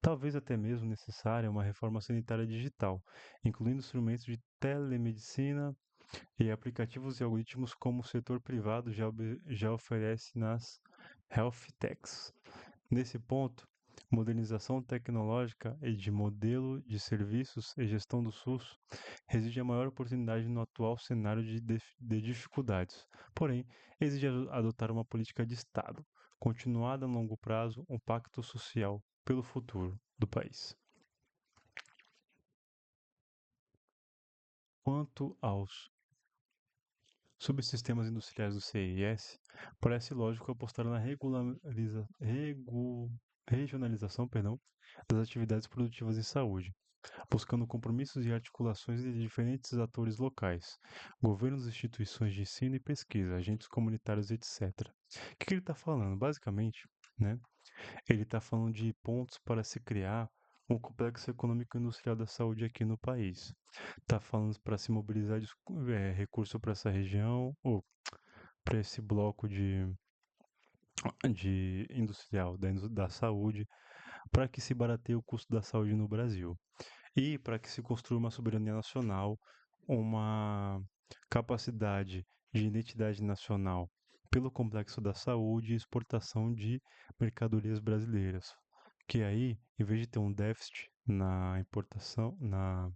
Talvez até mesmo necessária uma reforma sanitária digital, incluindo instrumentos de telemedicina e aplicativos e algoritmos como o setor privado já oferece nas health techs. Nesse ponto, modernização tecnológica e de modelo de serviços e gestão do SUS reside a maior oportunidade no atual cenário de dificuldades. Porém, exige adotar uma política de Estado, continuada a longo prazo, um pacto social pelo futuro do país. Quanto aos subsistemas industriais do CIS, parece lógico apostar na regionalização, das atividades produtivas em saúde, buscando compromissos e articulações de diferentes atores locais, governos, instituições de ensino e pesquisa, agentes comunitários, etc. O que ele está falando? Basicamente, né, ele está falando de pontos para se criar um complexo econômico e industrial da saúde aqui no país. Está falando para se mobilizar recurso para essa região, ou para esse bloco de industrial da saúde, para que se barateie o custo da saúde no Brasil. E para que se construa uma soberania nacional, uma capacidade de identidade nacional pelo complexo da saúde e exportação de mercadorias brasileiras. Que aí, em vez de ter um déficit na importação, na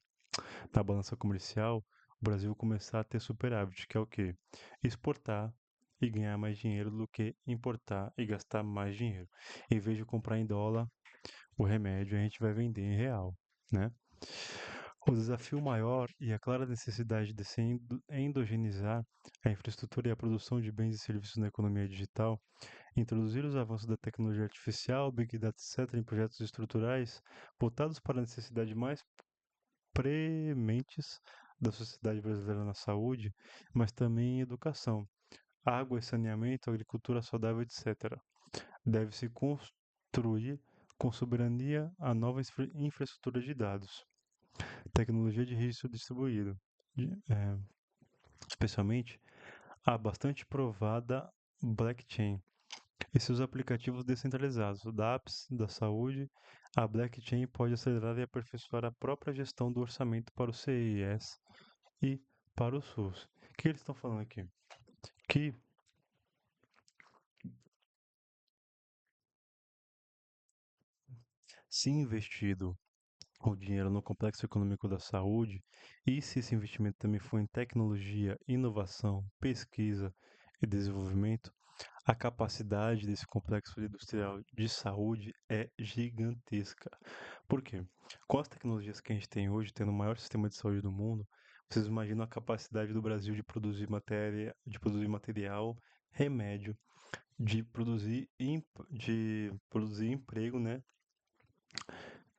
balança comercial, o Brasil começar a ter superávit, que é o quê? Exportar e ganhar mais dinheiro do que importar e gastar mais dinheiro. Em vez de comprar em dólar, o remédio a gente vai vender em real, né? O desafio maior e a clara necessidade de se endogenizar a infraestrutura e a produção de bens e serviços na economia digital, introduzir os avanços da tecnologia artificial, Big Data, etc., em projetos estruturais voltados para a necessidade mais prementes da sociedade brasileira na saúde, mas também em educação, água e saneamento, agricultura saudável, etc. Deve-se construir com soberania a nova infraestrutura de dados, tecnologia de registro distribuído, especialmente a bastante provada blockchain e seus aplicativos descentralizados, DApps da saúde. A blockchain pode acelerar e aperfeiçoar a própria gestão do orçamento para o CIS e para o SUS. O que eles estão falando aqui? Que se investido o dinheiro no complexo econômico da saúde, e se esse investimento também for em tecnologia, inovação, pesquisa e desenvolvimento, a capacidade desse complexo industrial de saúde é gigantesca. Por quê? Com as tecnologias que a gente tem hoje, tendo o maior sistema de saúde do mundo, vocês imaginam a capacidade do Brasil de produzir matéria, de produzir material, remédio, de produzir emprego, né?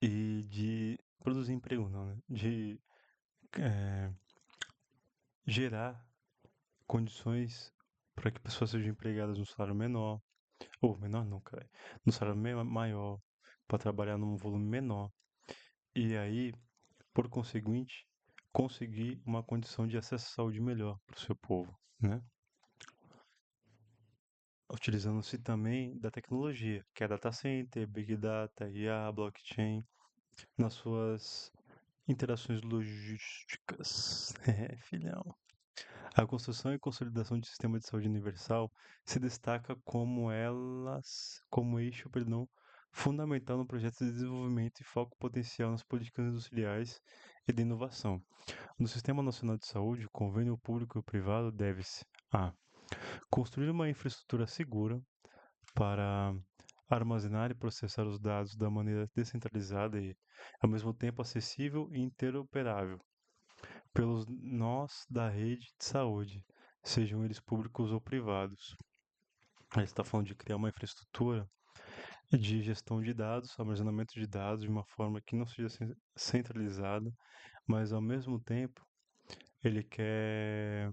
E de produzir emprego, não, né? De eh, gerar condições para que pessoas sejam empregadas no salário menor, ou menor não, cara, no salário maior, para trabalhar num volume menor. E aí, por conseguinte, conseguir uma condição de acesso à saúde melhor para o seu povo, né? Utilizando-se também da tecnologia, que é data center, big data, IA, blockchain, nas suas interações logísticas. É, filhão. A construção e consolidação de sistema de saúde universal se destaca como eixo, perdão, fundamental no projeto de desenvolvimento e foco potencial nas políticas industriais e de inovação. No Sistema Nacional de Saúde, o convênio público e o privado deve-se a construir uma infraestrutura segura para armazenar e processar os dados da maneira descentralizada e, ao mesmo tempo, acessível e interoperável pelos nós da rede de saúde, sejam eles públicos ou privados. Aí está falando de criar uma infraestrutura de gestão de dados, armazenamento de dados de uma forma que não seja centralizada, mas ao mesmo tempo ele quer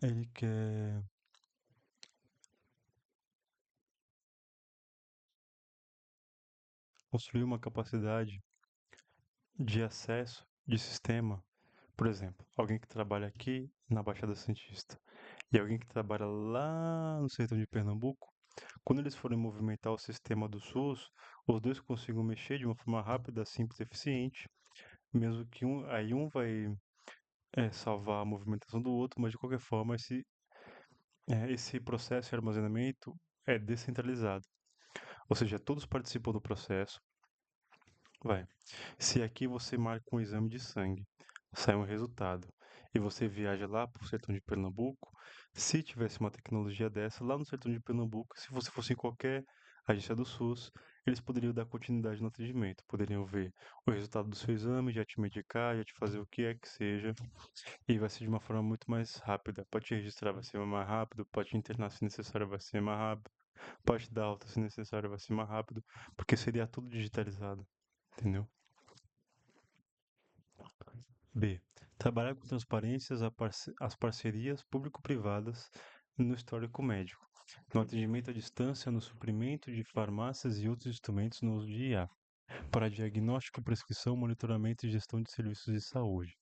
ele quer construir uma capacidade de acesso de sistema. Por exemplo, alguém que trabalha aqui na Baixada Santista e alguém que trabalha lá no sertão de Pernambuco, quando eles forem movimentar o sistema do SUS, os dois consigam mexer de uma forma rápida, simples e eficiente, mesmo que um vai salvar a movimentação do outro, mas de qualquer forma esse processo de armazenamento é descentralizado. Ou seja, todos participam do processo. Vai. Se aqui você marca um exame de sangue, sai um resultado, e você viaja lá para o sertão de Pernambuco, se tivesse uma tecnologia dessa, lá no sertão de Pernambuco, se você fosse em qualquer agência do SUS, eles poderiam dar continuidade no atendimento, poderiam ver o resultado do seu exame, já te medicar, já te fazer o que é que seja, e vai ser de uma forma muito mais rápida. Pode te registrar, vai ser mais rápido, pode te internar se necessário, vai ser mais rápido, pode te dar alta se necessário, vai ser mais rápido, porque seria tudo digitalizado, entendeu? B. Trabalhar com transparência as parcerias público-privadas no histórico médico, no atendimento à distância, no suprimento de farmácias e outros instrumentos no uso de IA, para diagnóstico, prescrição, monitoramento e gestão de serviços de saúde.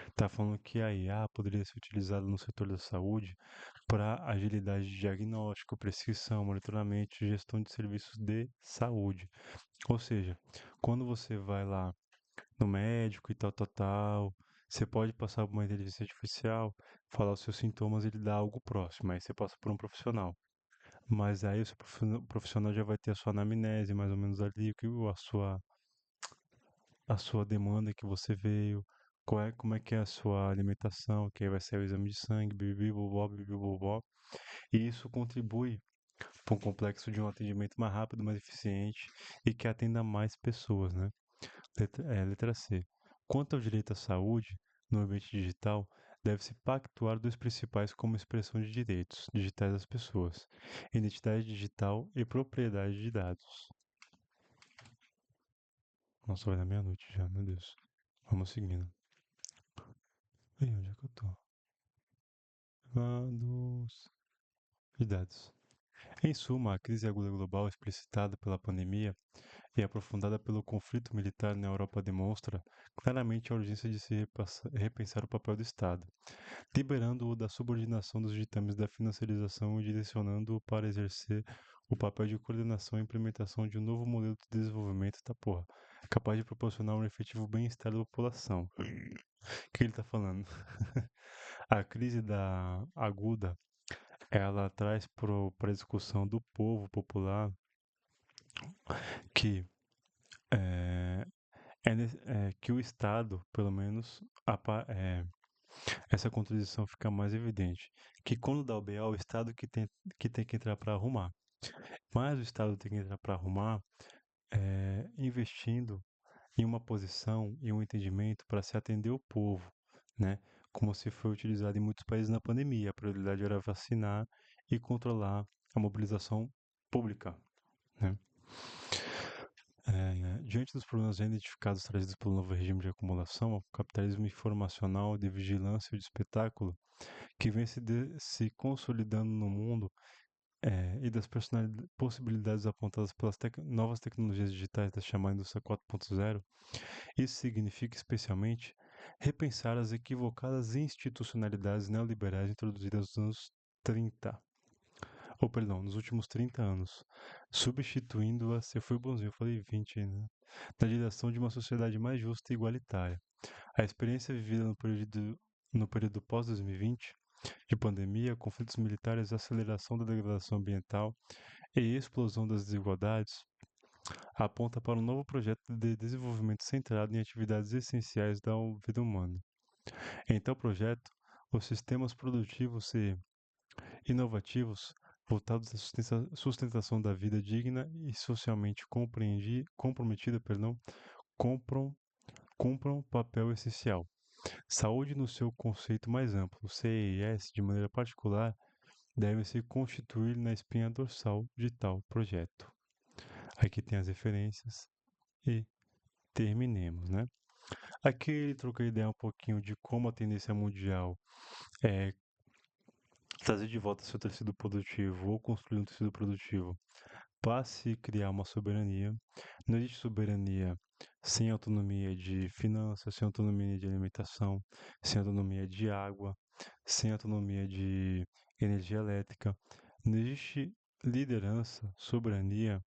Está falando que a IA poderia ser utilizada no setor da saúde para agilidade de diagnóstico, prescrição, monitoramento e gestão de serviços de saúde. Ou seja, quando você vai lá no médico e tal, tal, tal. Você pode passar por uma inteligência artificial, falar os seus sintomas, ele dá algo próximo, aí você passa por um profissional. Mas aí o seu profissional já vai ter a sua anamnese, mais ou menos ali, a sua demanda que você veio, como é que é a sua alimentação, que aí vai ser o exame de sangue, bibi, bobó, bibi, bobó. E isso contribui para um complexo de um atendimento mais rápido, mais eficiente e que atenda mais pessoas, né? Letra C. Quanto ao direito à saúde, no ambiente digital, deve-se pactuar dois principais como expressão de direitos digitais das pessoas: identidade digital e propriedade de dados. Nossa, vai dar meia-noite já, meu Deus. Vamos seguindo. Ih, onde é que eu tô? Dados e dados. Em suma, a crise aguda global explicitada pela pandemia e aprofundada pelo conflito militar na Europa demonstra claramente a urgência de se repensar o papel do Estado, liberando-o da subordinação dos ditames da financiarização e direcionando-o para exercer o papel de coordenação e implementação de um novo modelo de desenvolvimento da porra, capaz de proporcionar um efetivo bem-estar da população. O que ele está falando? A crise da aguda, ela traz para a discussão do povo popular que é, que o Estado, pelo menos, essa contradição fica mais evidente. Que quando dá o BO, é o Estado que tem que entrar para arrumar. Mas o Estado tem que entrar para arrumar investindo em uma posição e um entendimento para se atender o povo, né? Como se foi utilizado em muitos países na pandemia. A prioridade era vacinar e controlar a mobilização pública, né? diante dos problemas já identificados trazidos pelo novo regime de acumulação, o capitalismo informacional de vigilância e de espetáculo, que vem se consolidando no mundo, e das possibilidades apontadas pelas novas tecnologias digitais da chamada indústria 4.0, isso significa especialmente repensar as equivocadas institucionalidades neoliberais introduzidas nos anos 30, ou perdão, nos últimos 30 anos, substituindo-as, eu fui bonzinho, eu falei 20 ainda, né? Na direção de uma sociedade mais justa e igualitária. A experiência vivida no período pós-2020, de pandemia, conflitos militares, aceleração da degradação ambiental e explosão das desigualdades, aponta para um novo projeto de desenvolvimento centrado em atividades essenciais da vida humana. Em tal projeto, os sistemas produtivos e inovativos voltados à sustentação da vida digna e socialmente comprometida, cumpram papel essencial. Saúde no seu conceito mais amplo, CES, de maneira particular, deve se constituir na espinha dorsal de tal projeto. Aqui tem as referências e terminemos, né? Aqui ele trocou ideia um pouquinho de como a tendência mundial é trazer de volta seu tecido produtivo ou construir um tecido produtivo para se criar uma soberania. Não existe soberania sem autonomia de finanças, sem autonomia de alimentação, sem autonomia de água, sem autonomia de energia elétrica. Não existe liderança, soberania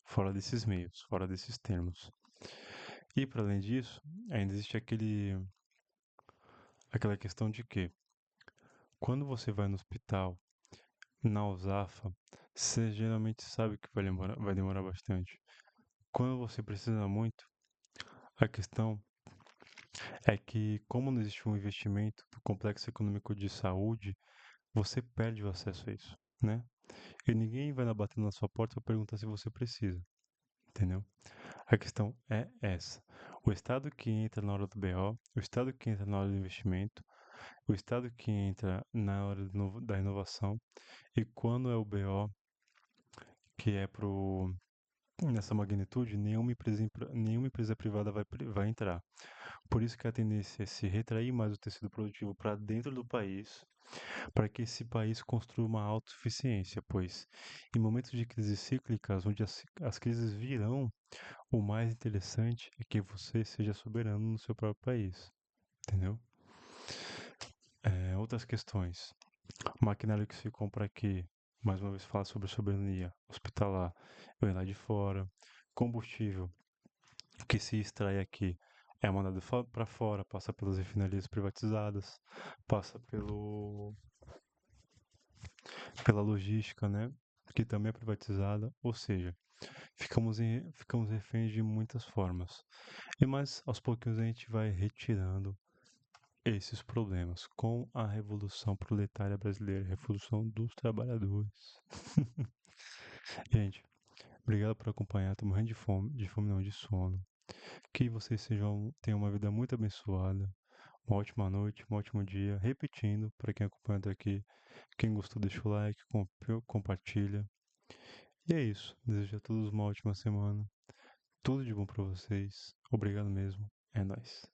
fora desses meios, fora desses termos. E para além disso, ainda existe aquela questão de que quando você vai no hospital, na USAFA, você geralmente sabe que vai demorar bastante. Quando você precisa muito, a questão é que, como não existe um investimento do complexo econômico de saúde, você perde o acesso a isso, né? E ninguém vai lá bater na sua porta para perguntar se você precisa, entendeu? A questão é essa. O Estado que entra na hora do BO, o Estado que entra na hora do investimento, o Estado que entra na hora da inovação, e quando é o BO que é nessa magnitude, nenhuma empresa privada vai entrar. Por isso que a tendência é se retrair mais o tecido produtivo para dentro do país, para que esse país construa uma autossuficiência, pois em momentos de crises cíclicas, onde as crises virão, o mais interessante é que você seja soberano no seu próprio país, entendeu? Outras questões. O maquinário que se compra aqui, mais uma vez fala sobre soberania hospitalar, vem lá de fora. Combustível que se extrai aqui é mandado para fora, passa pelas refinarias privatizadas, passa pela logística, né? Que também é privatizada, ou seja, ficamos reféns de muitas formas. Mas aos pouquinhos a gente vai retirando esses problemas com a Revolução Proletária Brasileira, Revolução dos Trabalhadores. Gente, obrigado por acompanhar. Tô morrendo de fome não, de sono. Que vocês tenham uma vida muito abençoada, uma ótima noite, um ótimo dia. Repetindo, para quem acompanha até aqui, quem gostou, deixa o like, compartilha. E é isso. Desejo a todos uma ótima semana. Tudo de bom para vocês. Obrigado mesmo. É nóis.